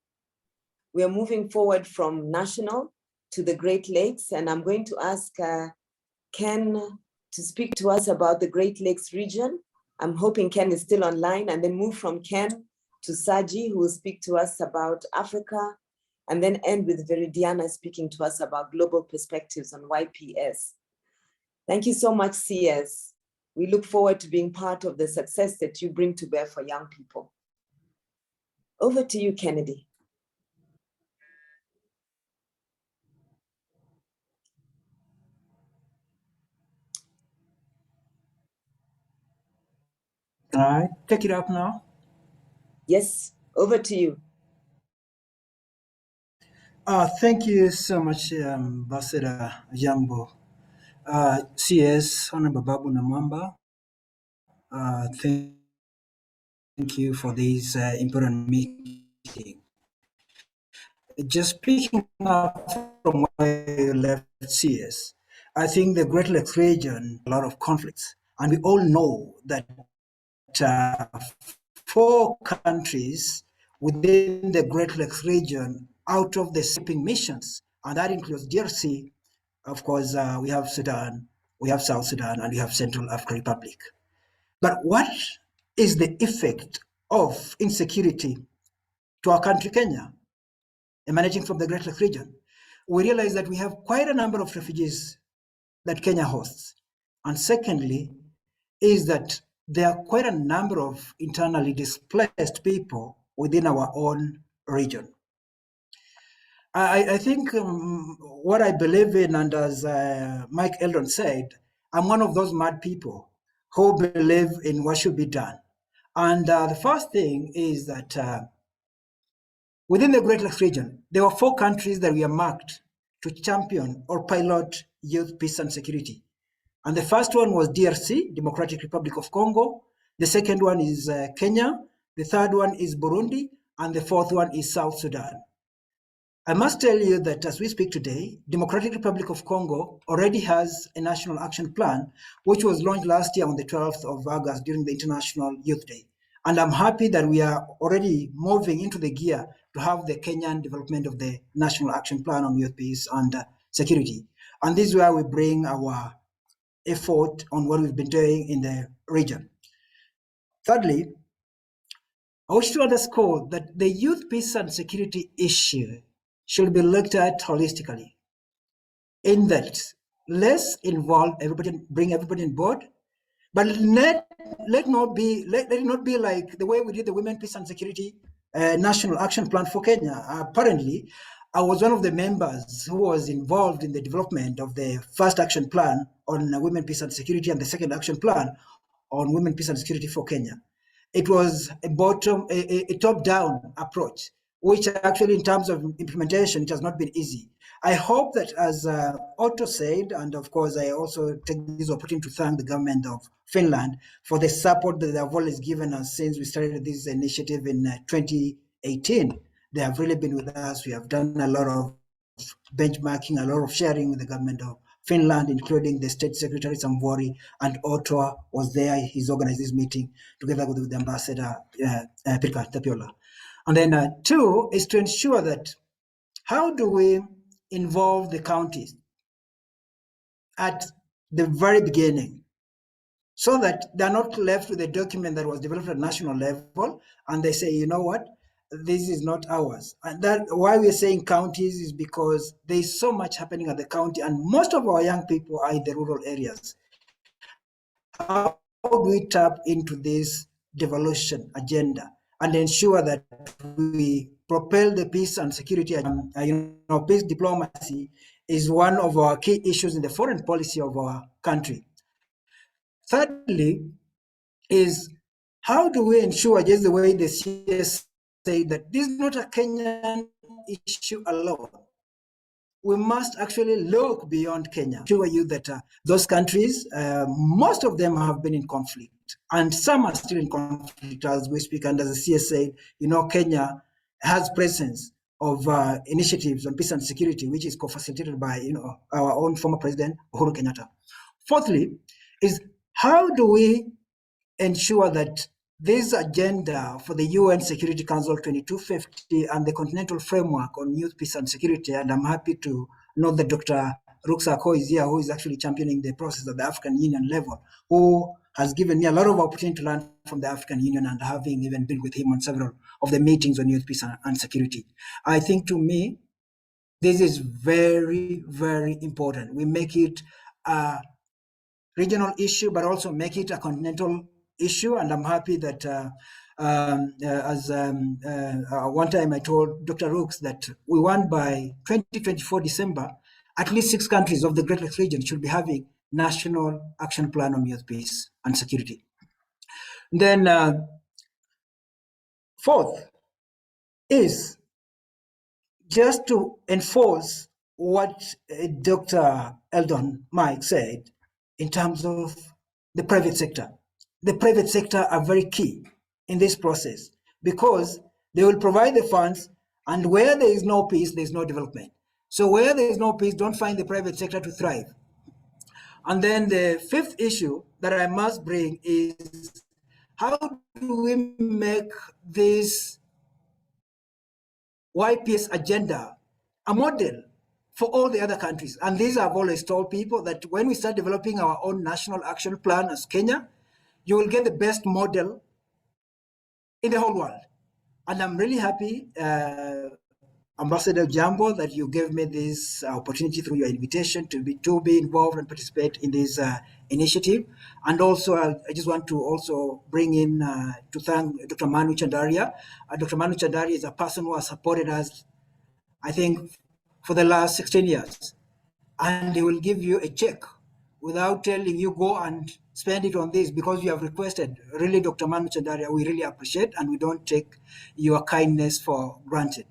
We are moving forward from national to the Great Lakes, and I'm going to ask Ken to speak to us about the Great Lakes region. I'm hoping Ken is still online, and then move from Ken to Saji, who will speak to us about Africa, and then end with Veridiana speaking to us about global perspectives on YPS. Thank you so much, CS. We look forward to being part of the success that you bring to bear for young people. Over to you, Kennedy. All right, take it up now. Yes, over to you. Thank you so much, Ambassador Jambo. CS, Honorable Babu Namwamba, thank you for this important meeting. Just picking up from where you left CS, I think the Great Lakes region, a lot of conflicts, and we all know that 4 countries within the Great Lakes region out of the shipping missions, and that includes DRC, of course, we have Sudan, we have South Sudan, and we have Central African Republic. But what is the effect of insecurity to our country, Kenya, emanating from the Great Lakes region? We realize that we have quite a number of refugees that Kenya hosts. And secondly, is that there are quite a number of internally displaced people within our own region. I think what I believe in, and as Mike Eldon said, I'm one of those mad people who believe in what should be done. And the first thing is that within the Great Lakes region, there were 4 countries that we are marked to champion or pilot youth peace and security. And the first one was DRC, Democratic Republic of Congo. The second one is Kenya. The third one is Burundi. And the fourth one is South Sudan. I must tell you that as we speak today, Democratic Republic of Congo already has a national action plan, which was launched last year on the 12th of August during the International Youth Day. And I'm happy that we are already moving into the gear to have the Kenyan development of the national action plan on youth peace and security. And this is where we bring our effort on what we've been doing in the region. Thirdly, I wish to underscore that the youth peace and security issue should be looked at holistically. In that, let's involve everybody, bring everybody on board, but let it not be like the way we did the Women Peace and Security National Action Plan for Kenya. Apparently, I was one of the members who was involved in the development of the first action plan on women, peace and security and the second action plan on women, peace and security for Kenya. It was a top-down approach, which actually in terms of implementation, it has not been easy. I hope that as Otto said, and of course, I also take this opportunity to thank the government of Finland for the support that they have always given us since we started this initiative in 2018. They have really been with us. We have done a lot of benchmarking, a lot of sharing with the government of Finland, including the State Secretary Samvori, and Ottawa was there. He's organized this meeting together with the Ambassador Pirka Tapiola. And then 2 is to ensure that how do we involve the counties? at the very beginning, so that they're not left with a document that was developed at national level and they say, you know what, this is not ours. And that why we're saying counties is because there's so much happening at the county, and most of our young people are in the rural areas. How do we tap into this devolution agenda and ensure that we propel the peace and security? Peace diplomacy is one of our key issues in the foreign policy of our country. Thirdly, is how do we ensure, just the way the CS say, that this is not a Kenyan issue alone? We must actually look beyond Kenya. Assure you that those countries, most of them have been in conflict, and some are still in conflict as we speak. And as the CS said, Kenya has presence of initiatives on peace and security, which is co-facilitated by our own former president Uhuru Kenyatta. Fourthly, is how do we ensure that this agenda for the UN Security Council 2250 and the Continental Framework on Youth, Peace and Security, and I'm happy to know that Dr. Ruksako is here, who is actually championing the process at the African Union level, who has given me a lot of opportunity to learn from the African Union and having even been with him on several of the meetings on youth, peace and security. I think, to me, this is very, very important. We make it a regional issue, but also make it a continental issue. And I'm happy that one time I told Dr. Rooks that we want by 2024 December, at least 6 countries of the Great Lakes region should be having national action plan on youth, peace and security. Then fourth is just to enforce what Dr. Eldon Mike said in terms of the private sector. The private sector are very key in this process because they will provide the funds, and where there is no peace, there is no development. So where there is no peace, don't find the private sector to thrive. And then the fifth issue that I must bring is how do we make this YPS agenda a model for all the other countries? And these I've always told people that when we start developing our own national action plan as Kenya, you will get the best model in the whole world. And I'm really happy, Ambassador Jambo, that you gave me this opportunity through your invitation to be involved and participate in this initiative. And also, I just want to also bring in to thank Dr. Manu Chandaria. Dr. Manu Chandaria is a person who has supported us, I think, for the last 16 years. And he will give you a check without telling you go and spend it on this because you have requested. Really, Dr. Manu Chandaria, we really appreciate, and we don't take your kindness for granted.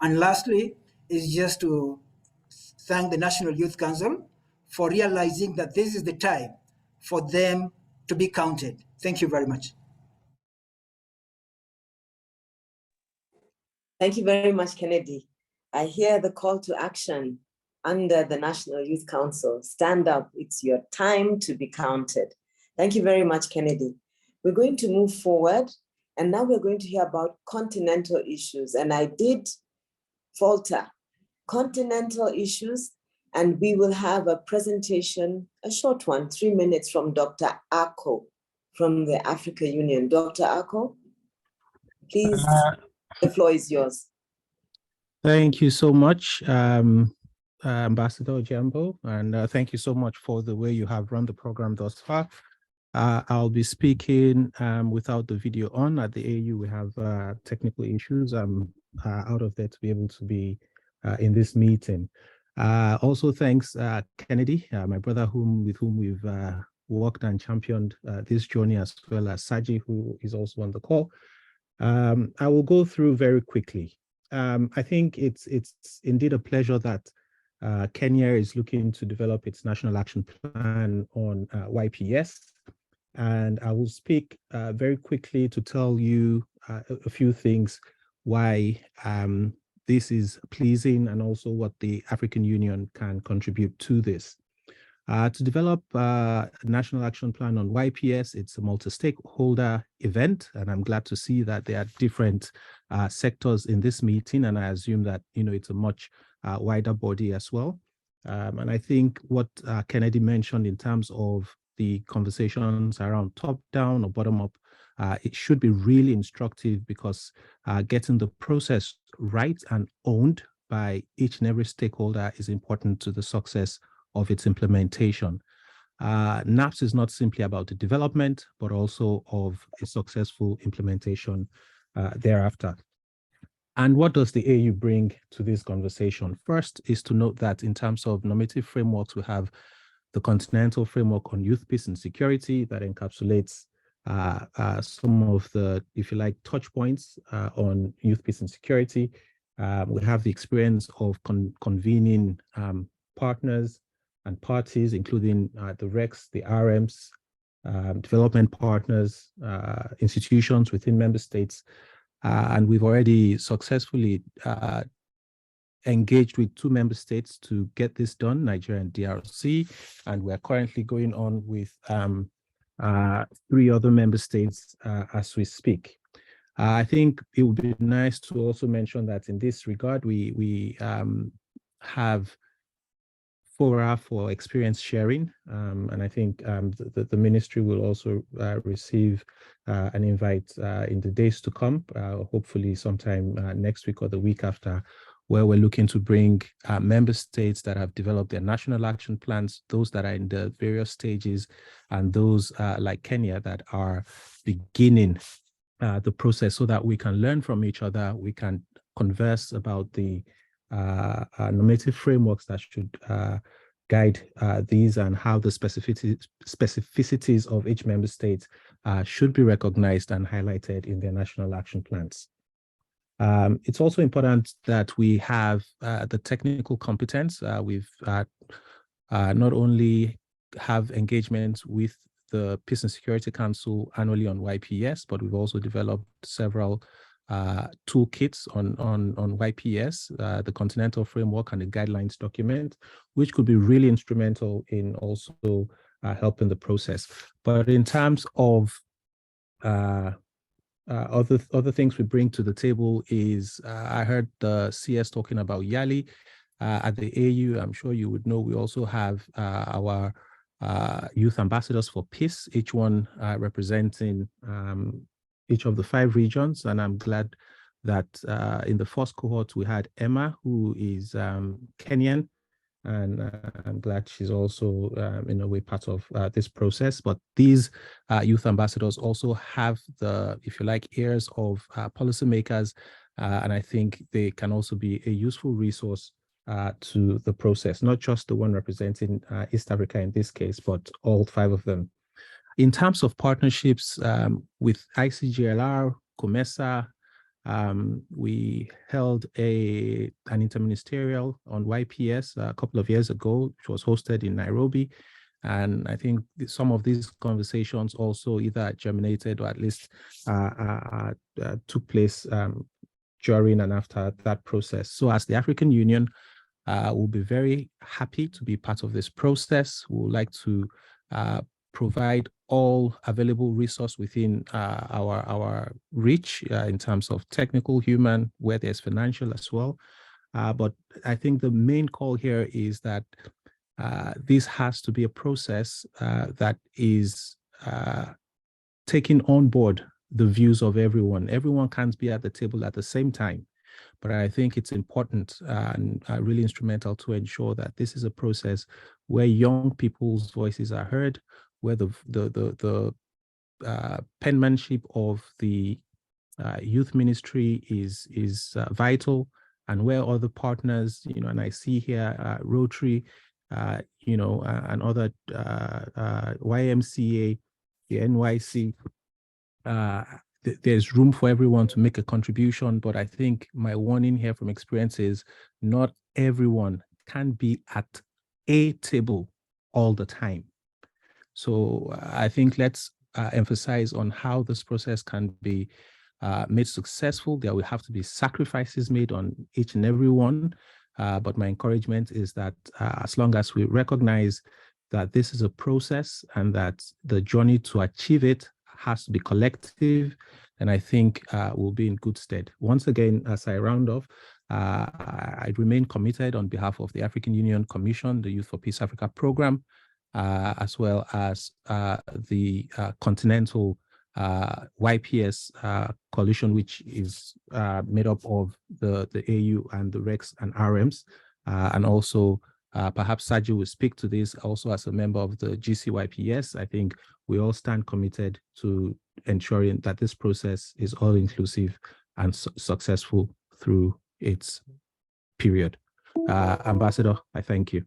And lastly, is just to thank the National Youth Council for realizing that this is the time for them to be counted. Thank you very much. Thank you very much, Kennedy. I hear the call to action under the National Youth Council. Stand up, it's your time to be counted. Thank you very much, Kennedy. We're going to move forward, and now we're going to hear about continental issues. And I did falter, continental issues, and we will have a presentation, a short one, 3 minutes from Dr. Ako from the Africa Union. Dr. Ako, please, the floor is yours. Thank you so much, Ambassador Jambo, and thank you so much for the way you have run the program thus far. I'll be speaking without the video on. At the AU, we have technical issues. I'm out of there to be able to be in this meeting. Also, thanks, Kennedy, my brother, with whom we've worked and championed this journey, as well as Saji, who is also on the call. I will go through very quickly. I think it's indeed a pleasure that Kenya is looking to develop its national action plan on YPS. And I will speak very quickly to tell you a few things why this is pleasing and also what the African Union can contribute to this. To develop a national action plan on YPS, it's a multi-stakeholder event, and I'm glad to see that there are different sectors in this meeting, and I assume that it's a much wider body as well. And I think what Kennedy mentioned in terms of the conversations around top-down or bottom-up, it should be really instructive, because getting the process right and owned by each and every stakeholder is important to the success of its implementation. NAPS is not simply about the development, but also of a successful implementation thereafter. And what does the AU bring to this conversation? First is to note that in terms of normative frameworks, we have the Continental Framework on Youth, Peace and Security that encapsulates some of the, if you like, touch points on youth, peace and security. We have the experience of convening partners and parties, including the RECs, the RMs, development partners, institutions within member states. And we've already successfully engaged with 2 member states to get this done, Nigeria and DRC, and we're currently going on with 3 other member states as we speak. I think it would be nice to also mention that in this regard, we have fora for experience sharing, and I think the ministry will also receive an invite in the days to come, hopefully sometime next week or the week after, where we're looking to bring member states that have developed their national action plans, those that are in the various stages, and those like Kenya that are beginning the process, so that we can learn from each other, we can converse about the normative frameworks that should guide these, and how the specificities of each member state should be recognized and highlighted in their national action plans. It's also important that we have the technical competence. We've not only have engagements with the Peace and Security Council annually on YPS, but we've also developed several toolkits on YPS, the Continental Framework and the Guidelines document, which could be really instrumental in also helping the process. But in terms of other things we bring to the table is, I heard the CS talking about YALI. At the AU, I'm sure you would know, we also have our youth ambassadors for peace, each one representing each of the 5 regions. And I'm glad that in the first cohort, we had Emma, who is Kenyan, and I'm glad she's also in a way part of this process. But these youth ambassadors also have the, if you like, ears of policymakers, and I think they can also be a useful resource to the process, not just the one representing East Africa in this case, but all 5 of them. In terms of partnerships with ICGLR, COMESA, we held an interministerial on YPS a couple of years ago, which was hosted in Nairobi. And I think some of these conversations also either germinated or at least took place during and after that process. So as the African Union, we'll be very happy to be part of this process. We would like to provide all available resource within our reach in terms of technical, human, where there's financial as well. But I think the main call here is that this has to be a process that is taking on board the views of everyone. Everyone can't be at the table at the same time. But I think it's important and really instrumental to ensure that this is a process where young people's voices are heard, where the penmanship of the youth ministry is vital, and where other partners, and I see here Rotary, and other YMCA, the NYC, there's room for everyone to make a contribution. But I think my warning here from experience is not everyone can be at a table all the time. So I think let's emphasize on how this process can be made successful. There will have to be sacrifices made on each and every one. But my encouragement is that as long as we recognize that this is a process and that the journey to achieve it has to be collective, and I think we'll be in good stead. Once again, as I round off, I remain committed on behalf of the African Union Commission, the Youth for Peace Africa program, as well as the Continental YPS coalition, which is made up of the AU and the REX and RMs, and also perhaps Saji will speak to this also as a member of the GCYPS. I think we all stand committed to ensuring that this process is all-inclusive and successful through its period. Ambassador, I thank you.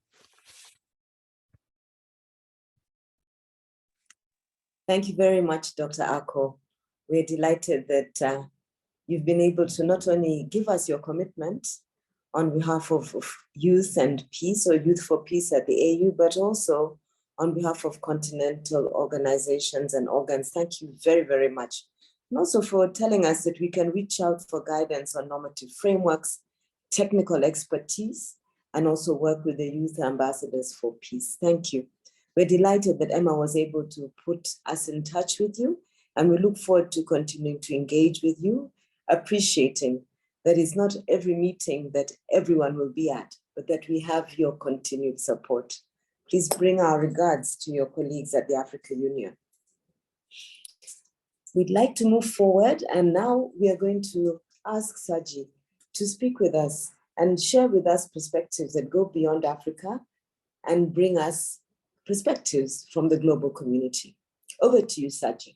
Thank you very much, Dr. Ako. We're delighted that you've been able to not only give us your commitment on behalf of youth and peace, or Youth for Peace at the AU, but also on behalf of continental organizations and organs. Thank you very, very much. And also for telling us that we can reach out for guidance on normative frameworks, technical expertise, and also work with the youth ambassadors for peace. Thank you. We're delighted that Emma was able to put us in touch with you, and we look forward to continuing to engage with you, appreciating that it's not every meeting that everyone will be at, but that we have your continued support. Please bring our regards to your colleagues at the African Union. We'd like to move forward, and now we are going to ask Saji to speak with us and share with us perspectives that go beyond Africa and bring us perspectives from the global community. Over to you, Saji.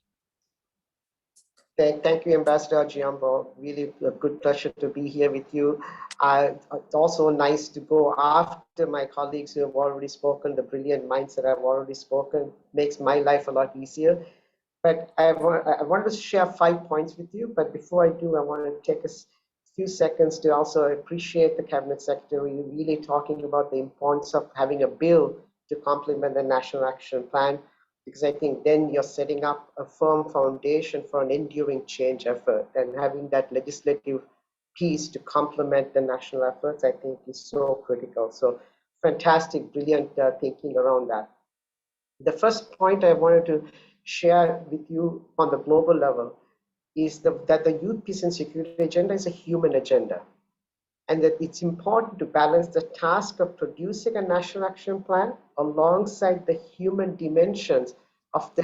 Thank you, Ambassador Giambo. Really a good pleasure to be here with you. It's also nice to go after my colleagues who have already spoken, the brilliant minds that have already spoken. Makes my life a lot easier. But I want to share 5 points with you. But before I do, I want to take a few seconds to also appreciate the Cabinet Secretary really talking about the importance of having a bill to complement the National Action Plan, because I think then you're setting up a firm foundation for an enduring change effort, and having that legislative piece to complement the national efforts, I think is so critical. So fantastic, brilliant thinking around that. The first point I wanted to share with you on the global level is that the youth, peace and security agenda is a human agenda, and that it's important to balance the task of producing a national action plan alongside the human dimensions of the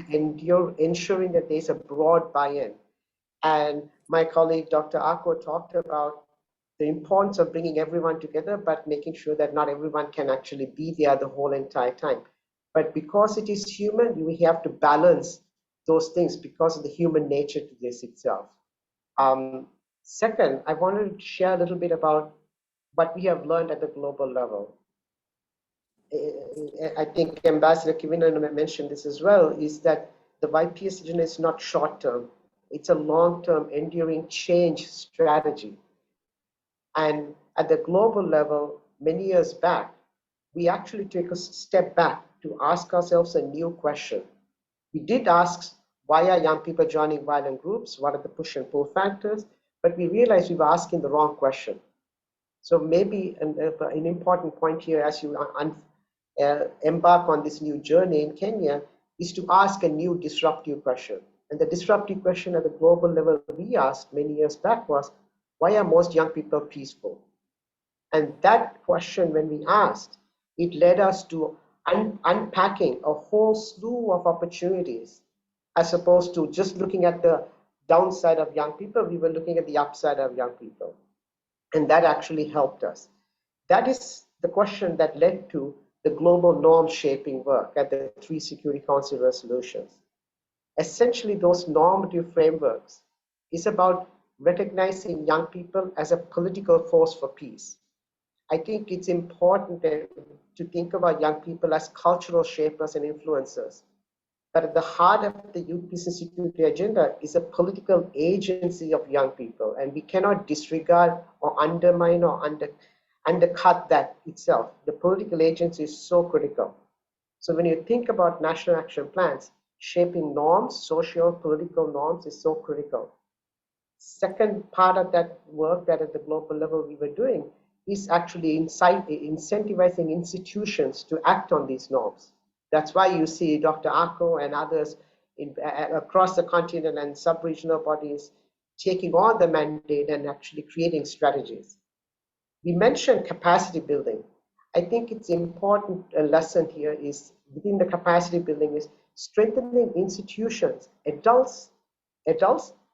ensuring that there's a broad buy-in. And my colleague, Dr. Ako, talked about the importance of bringing everyone together, but making sure that not everyone can actually be there the whole entire time. But because it is human, we have to balance those things because of the human nature to this itself. Second, I wanted to share a little bit about what we have learned at the global level. I think Ambassador Kivina mentioned this as well, is that the YPS agenda is not short-term. It's a long-term, enduring change strategy. And at the global level, many years back, we actually took a step back to ask ourselves a new question. We did ask, why are young people joining violent groups? What are the push and pull factors? But we realized we were asking the wrong question. So maybe an important point here as you embark on this new journey in Kenya is to ask a new disruptive question. And the disruptive question at the global level we asked many years back was, why are most young people peaceful? And that question, when we asked, it led us to unpacking a whole slew of opportunities, as opposed to just looking at the downside of young people. We were looking at the upside of young people. And that actually helped us. That is the question that led to the global norm shaping work at the 3 Security Council resolutions. Essentially, those normative frameworks is about recognizing young people as a political force for peace. I think it's important to think about young people as cultural shapers and influencers. But at the heart of the youth, peace and security agenda is a political agency of young people, and we cannot disregard or undermine or undercut that itself. The political agency is so critical. So when you think about national action plans, shaping norms, social, political norms is so critical. Second part of that work that at the global level we were doing is actually incentivizing institutions to act on these norms. That's why you see Dr. Ako and others across the continent and sub-regional bodies taking on the mandate and actually creating strategies. We mentioned capacity building. I think it's important, a lesson here is within the capacity building is strengthening institutions, adults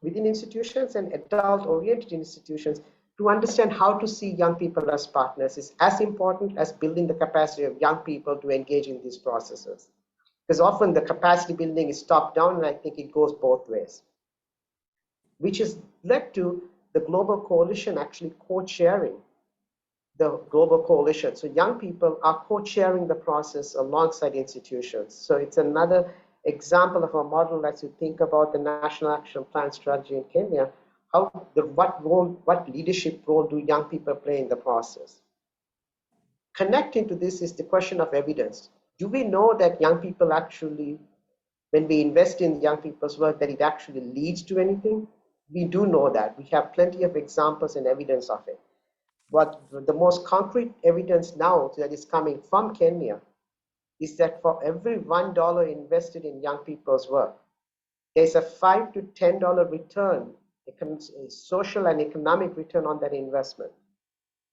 within institutions and adult-oriented institutions to understand how to see young people as partners is as important as building the capacity of young people to engage in these processes. Because often the capacity building is top-down, and I think it goes both ways, which has led to the Global Coalition actually co-chairing the Global Coalition. So young people are co-chairing the process alongside institutions. So it's another example of a model as you think about the National Action Plan strategy in Kenya, what leadership role do young people play in the process? Connecting to this is the question of evidence. Do we know that young people actually, when we invest in young people's work, that it actually leads to anything? We do know that. We have plenty of examples and evidence of it. But the most concrete evidence now that is coming from Kenya is that for every $1 invested in young people's work, there's a $5 to $10 return, a social and economic return on that investment.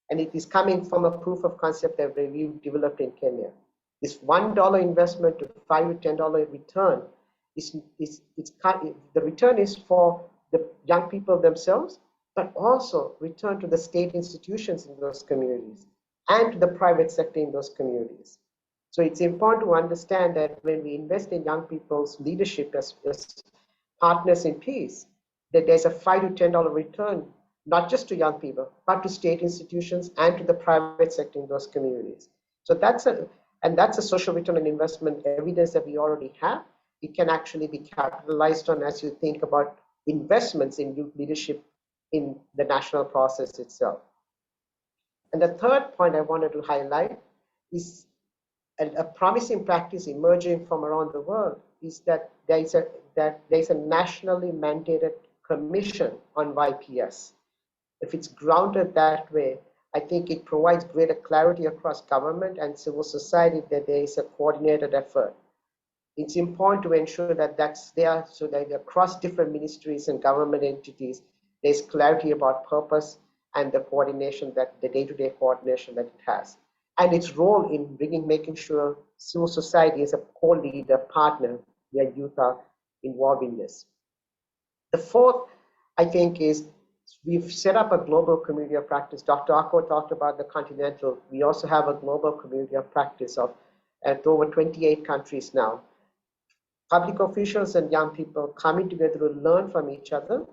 And it is coming from a proof of concept that we've developed in Kenya. This $1 investment to $5 to $10 return the return is for the young people themselves, but also return to the state institutions in those communities and to the private sector in those communities. So it's important to understand that when we invest in young people's leadership as partners in peace, that there's a $5 to $10 return, not just to young people, but to state institutions and to the private sector in those communities. So that's a social return on investment evidence that we already have. It can actually be capitalized on as you think about investments in youth leadership in the national process itself. And the third point I wanted to highlight is a promising practice emerging from around the world is that there is a nationally mandated commission on YPS. If it's grounded that way, I think it provides greater clarity across government and civil society that there is a coordinated effort. It's important to ensure that that's there so that across different ministries and government entities, there's clarity about purpose and the coordination, that the day-to-day coordination that it has. And its role in making sure civil society is a co-leader, partner, where youth are involved in this. The fourth, I think, is we've set up a global community of practice. Dr. Akko talked about the continental. We also have a global community of practice of at over 28 countries now. Public officials and young people coming together to learn from each other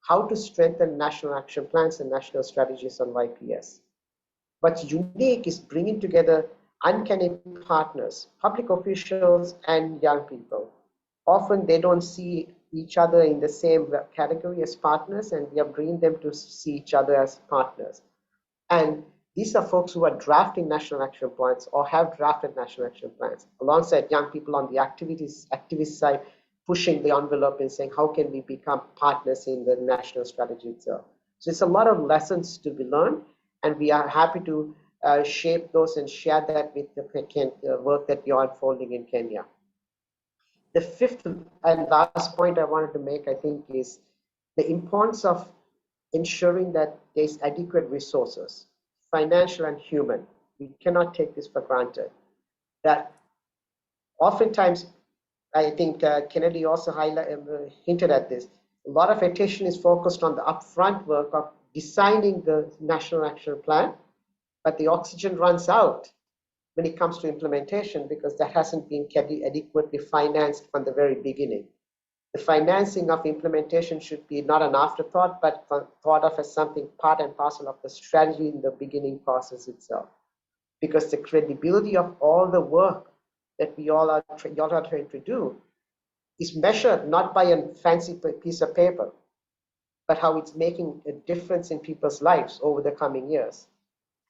how to strengthen national action plans and national strategies on YPS. What's unique is bringing together uncanny partners, public officials and young people. Often they don't see each other in the same category as partners, and we are bringing them to see each other as partners. And these are folks who are drafting national action plans or have drafted national action plans, alongside young people on the activist side, pushing the envelope and saying, how can we become partners in the national strategy itself? So it's a lot of lessons to be learned, and we are happy to shape those and share that with the work that we are unfolding in Kenya. The fifth and last point I wanted to make, I think, is the importance of ensuring that there's adequate resources, financial and human. We cannot take this for granted. That oftentimes, I think Kennedy also hinted at this, a lot of attention is focused on the upfront work of designing the National Action Plan, but the oxygen runs out when it comes to implementation because that hasn't been adequately financed from the very beginning. The financing of implementation should be not an afterthought, but thought of as something part and parcel of the strategy in the beginning process itself. Because the credibility of all the work that y'all are trying to do is measured not by a fancy piece of paper, but how it's making a difference in people's lives over the coming years.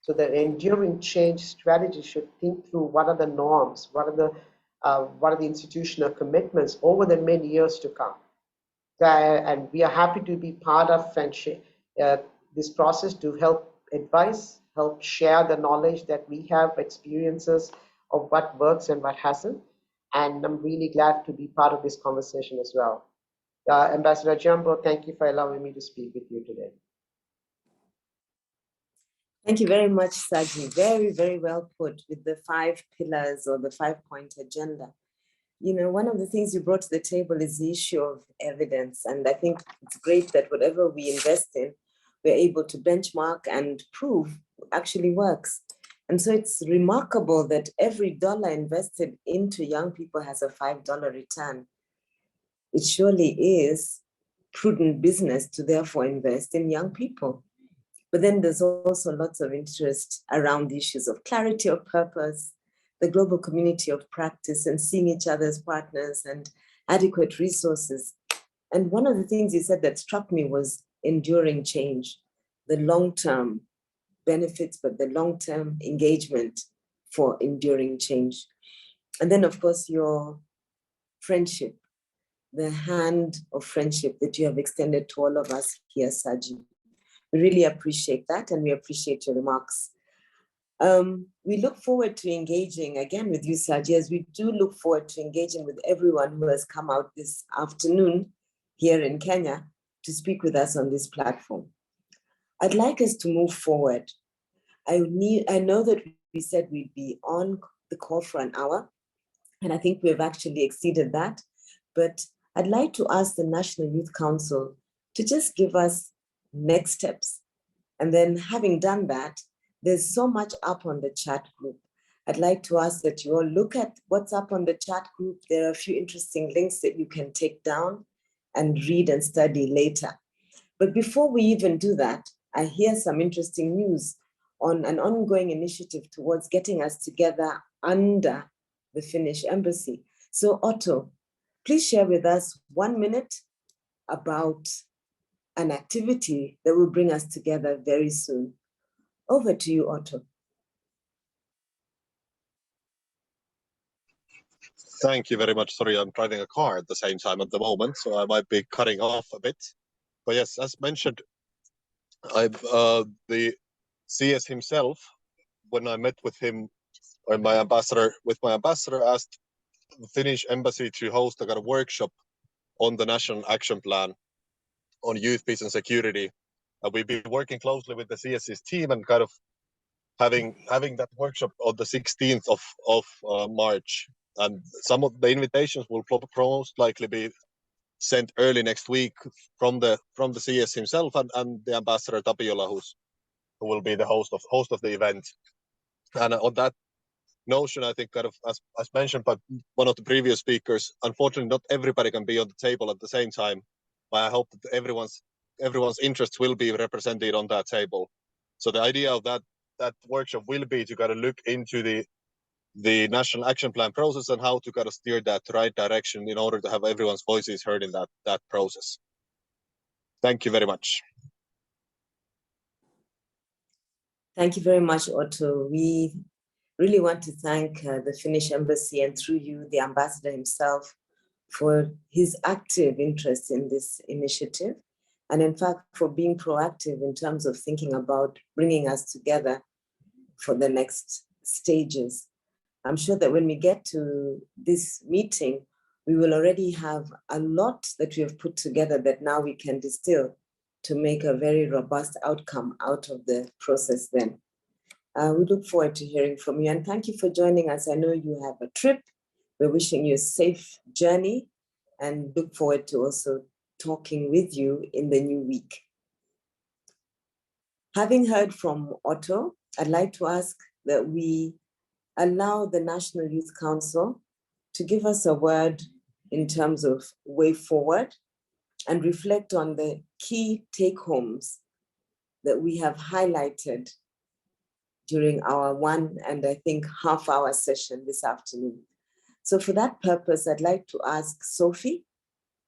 So the enduring change strategy should think through what are the norms, what are the institutional commitments over the many years to come. And we are happy to be part of this process to help advise, help share the knowledge that we have, experiences of what works and what hasn't. And I'm really glad to be part of this conversation as well. Ambassador Jambo, thank you for allowing me to speak with you today. Thank you very much, Saji. Very, very well put with the 5 pillars or the 5-point agenda. You know, one of the things you brought to the table is the issue of evidence. And I think it's great that whatever we invest in, we're able to benchmark and prove actually works. And so it's remarkable that every dollar invested into young people has a $5 return. It surely is prudent business to therefore invest in young people. But then there's also lots of interest around the issues of clarity of purpose, the global community of practice, and seeing each other as partners and adequate resources. And one of the things you said that struck me was enduring change, the long-term benefits, but the long-term engagement for enduring change. And then, of course, your friendship, the hand of friendship that you have extended to all of us here, Saji. We really appreciate that, and we appreciate your remarks. We look forward to engaging again with you, Saji, as we do look forward to engaging with everyone who has come out this afternoon here in Kenya to speak with us on this platform. I'd like us to move forward. I know that we said we'd be on the call for an hour, and I think we've actually exceeded that. But I'd like to ask the National Youth Council to just give us next steps. And then having done that, there's so much up on the chat group. I'd like to ask that you all look at what's up on the chat group. There are a few interesting links that you can take down and read and study later. But before we even do that, I hear some interesting news on an ongoing initiative towards getting us together under the Finnish embassy. So Otto, please share with us 1 minute about an activity that will bring us together very soon. Over to you, Otto. Thank you very much. Sorry, I'm driving a car at the same time at the moment, so I might be cutting off a bit. But yes, as mentioned, the CS himself, when I met with him, or my ambassador, asked the Finnish embassy to host a kind of workshop on the National Action Plan on youth, peace, and security. We've been working closely with the CS's team and kind of having that workshop on the 16th of March. And some of the invitations will most likely be sent early next week from the CS himself and the ambassador Tapiola, who will be the host of the event. And on that notion, I think kind of as mentioned by one of the previous speakers, unfortunately not everybody can be on the table at the same time. But I hope that everyone's interests will be represented on that table. So the idea of that workshop will be to kind of look into the National Action Plan process and how to kind of steer that right direction in order to have everyone's voices heard in that process. Thank you very much. Thank you very much, Otto. We really want to thank the Finnish embassy and through you, the ambassador himself, for his active interest in this initiative. And in fact, for being proactive in terms of thinking about bringing us together for the next stages. I'm sure that when we get to this meeting, we will already have a lot that we have put together that now we can distill to make a very robust outcome out of the process then. We look forward to hearing from you, and thank you for joining us. I know you have a trip. We're wishing you a safe journey and look forward to also talking with you in the new week. Having heard from Otto, I'd like to ask that we allow the National Youth Council to give us a word in terms of way forward and reflect on the key take-homes that we have highlighted during our 1 and I think half-hour session this afternoon. So for that purpose, I'd like to ask Sophie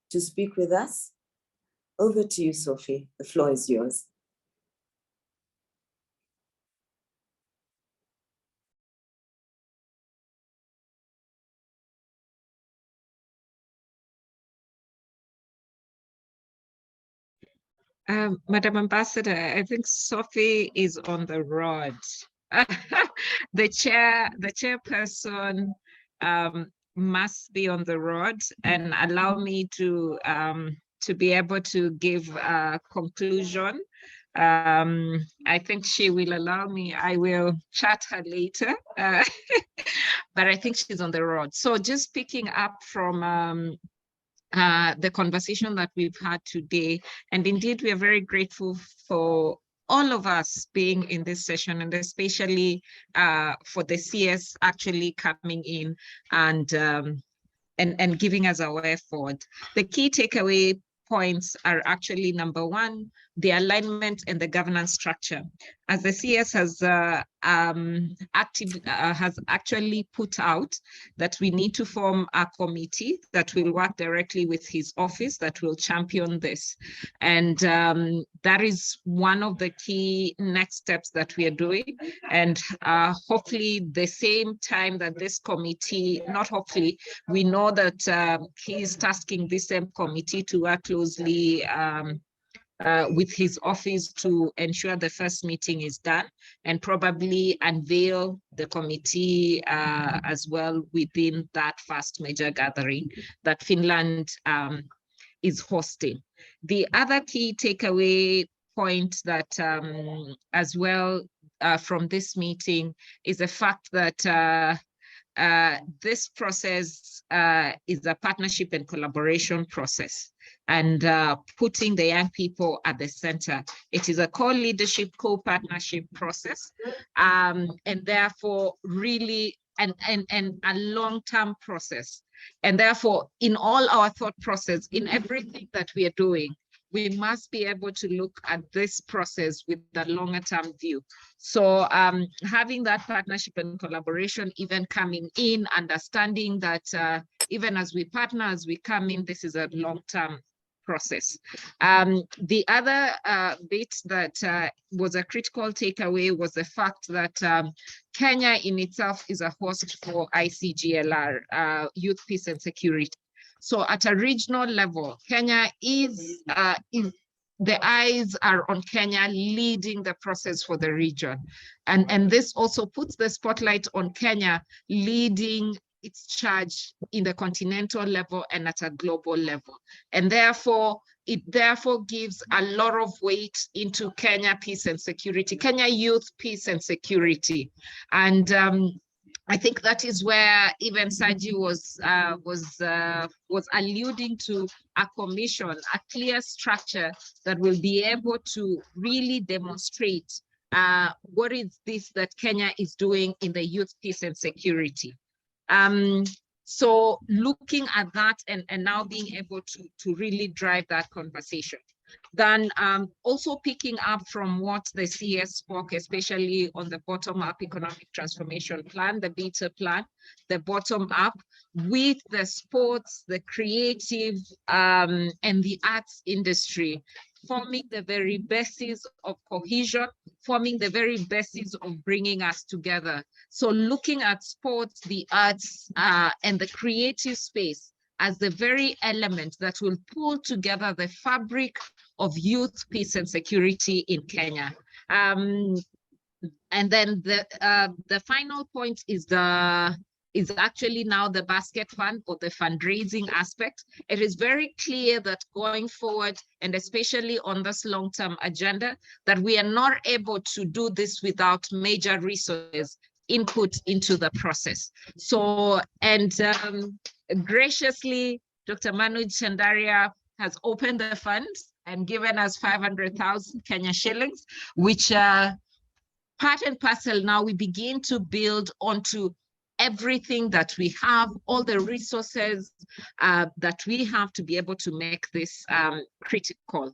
to speak with us. Over to you, Sophie. The floor is yours. Madam Ambassador, I think Sophie is on the road. The chairperson must be on the road, and allow me to be able to give a conclusion I think she will allow me. I will chat her later, but I think she's on the road. So just picking up from the conversation that we've had today, and indeed we are very grateful for all of us being in this session, and especially for the CS actually coming in and giving us our way forward. The key takeaway points are actually, number one, the alignment and the governance structure. As the CS has actually put out that we need to form a committee that will work directly with his office that will champion this. And that is one of the key next steps that we are doing. And hopefully the same time that this committee, not hopefully, we know that he is tasking this same committee to work closely with his office to ensure the first meeting is done, and probably unveil the committee as well within that first major gathering that Finland is hosting. The other key takeaway point that as well from this meeting is the fact that this process is a partnership and collaboration process, and putting the young people at the center. It is a co-leadership, co-partnership process, and therefore really and a long-term process. And therefore, in all our thought process, in everything that we are doing, we must be able to look at this process with the longer term view. So having that partnership and collaboration, even coming in, understanding that even as we partner, as we come in, this is a long-term process. The other bit that was a critical takeaway was the fact that Kenya in itself is a host for ICGLR, Youth, Peace and Security. So at a regional level, Kenya is the eyes are on Kenya leading the process for the region. And this also puts the spotlight on Kenya leading its charge in the continental level and at a global level. And therefore, it therefore gives a lot of weight into Kenya peace and security, Kenya youth peace and security. And I think that is where even Saji was alluding to a commission, a clear structure that will be able to really demonstrate what is this that Kenya is doing in the youth peace and security. So looking at that and now being able to really drive that conversation. Then also picking up from what the CS spoke, especially on the bottom-up economic transformation plan, the beta plan, the bottom-up with the sports, the creative, and the arts industry, forming the very basis of cohesion, forming the very basis of bringing us together. So looking at sports, the arts, and the creative space as the very element that will pull together the fabric of youth, peace, and security in Kenya. And then the final point is actually now the basket fund or the fundraising aspect. It is very clear that going forward, and especially on this long-term agenda, that we are not able to do this without major resources input into the process. So, and graciously, Dr. Manoj Chandaria has opened the funds and given us 500,000 Kenya shillings, which part and parcel now we begin to build onto everything that we have, all the resources that we have to be able to make this critical.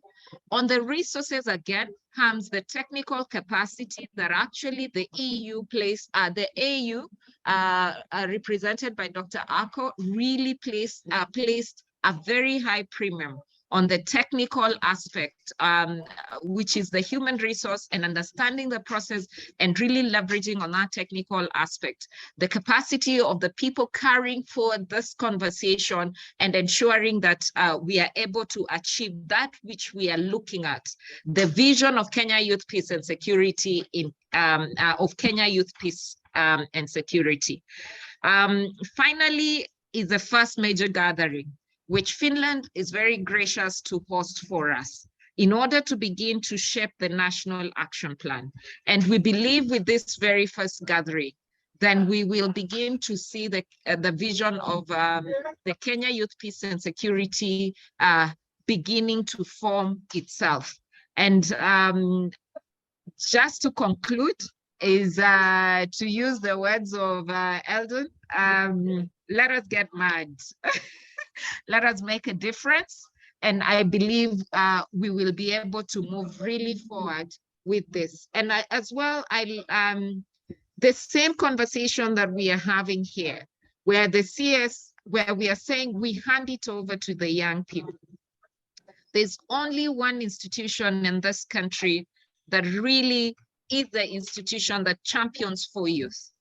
On the resources, again, comes the technical capacity that actually the EU placed, the AU represented by Dr. Ako really placed a very high premium on the technical aspect, which is the human resource and understanding the process and really leveraging on that technical aspect. The capacity of the people carrying forward this conversation and ensuring that we are able to achieve that which we are looking at, the vision of Kenya Youth Peace and Security of Kenya Youth Peace and Security. Finally, is the first major gathering, which Finland is very gracious to host for us. in order to begin to shape the national action plan. And we believe with this very first gathering, then we will begin to see the vision of the Kenya Youth Peace and Security beginning to form itself. And just to conclude is to use the words of Eldon, let us get mad. Let us make a difference. And I believe we will be able to move really forward with this. And as well, the same conversation that we are having here, where the CS, where we are saying we hand it over to the young people. There's only one institution in this country that really is the institution that champions for youth.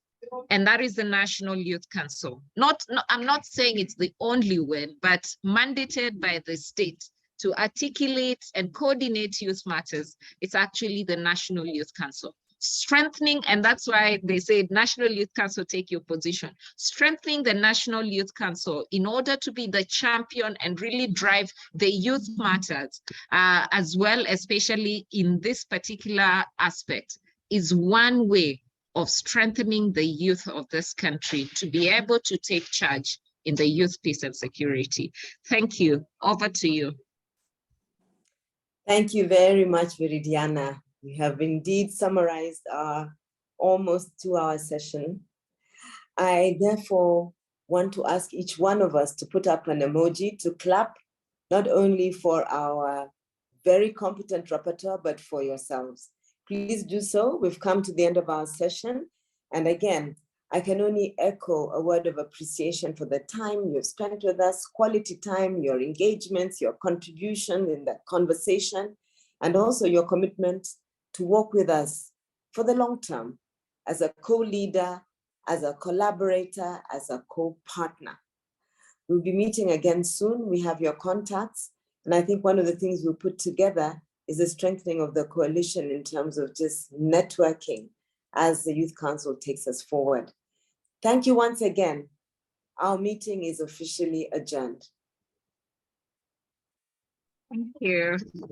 And that is the National Youth Council. I'm not saying it's the only one, but mandated by the state to articulate and coordinate youth matters. It's actually the National Youth Council. Strengthening, and that's why they say National Youth Council, take your position. Strengthening the National Youth Council in order to be the champion and really drive the youth matters, as well, especially in this particular aspect, is one way of strengthening the youth of this country to be able to take charge in the youth peace and security. Thank you. Over to you. Thank you very much, Viridiana. We have indeed summarized our almost 2-hour session. I therefore want to ask each one of us to put up an emoji to clap, not only for our very competent rapporteur, but for yourselves. Please do so. We've come to the end of our session. And again, I can only echo a word of appreciation for the time you've spent with us, quality time, your engagements, your contribution in the conversation, and also your commitment to work with us for the long term as a co-leader, as a collaborator, as a co-partner. We'll be meeting again soon. We have your contacts. And I think one of the things we'll put together is the strengthening of the coalition in terms of just networking as the Youth Council takes us forward. Thank you once again. Our meeting is officially adjourned. Thank you.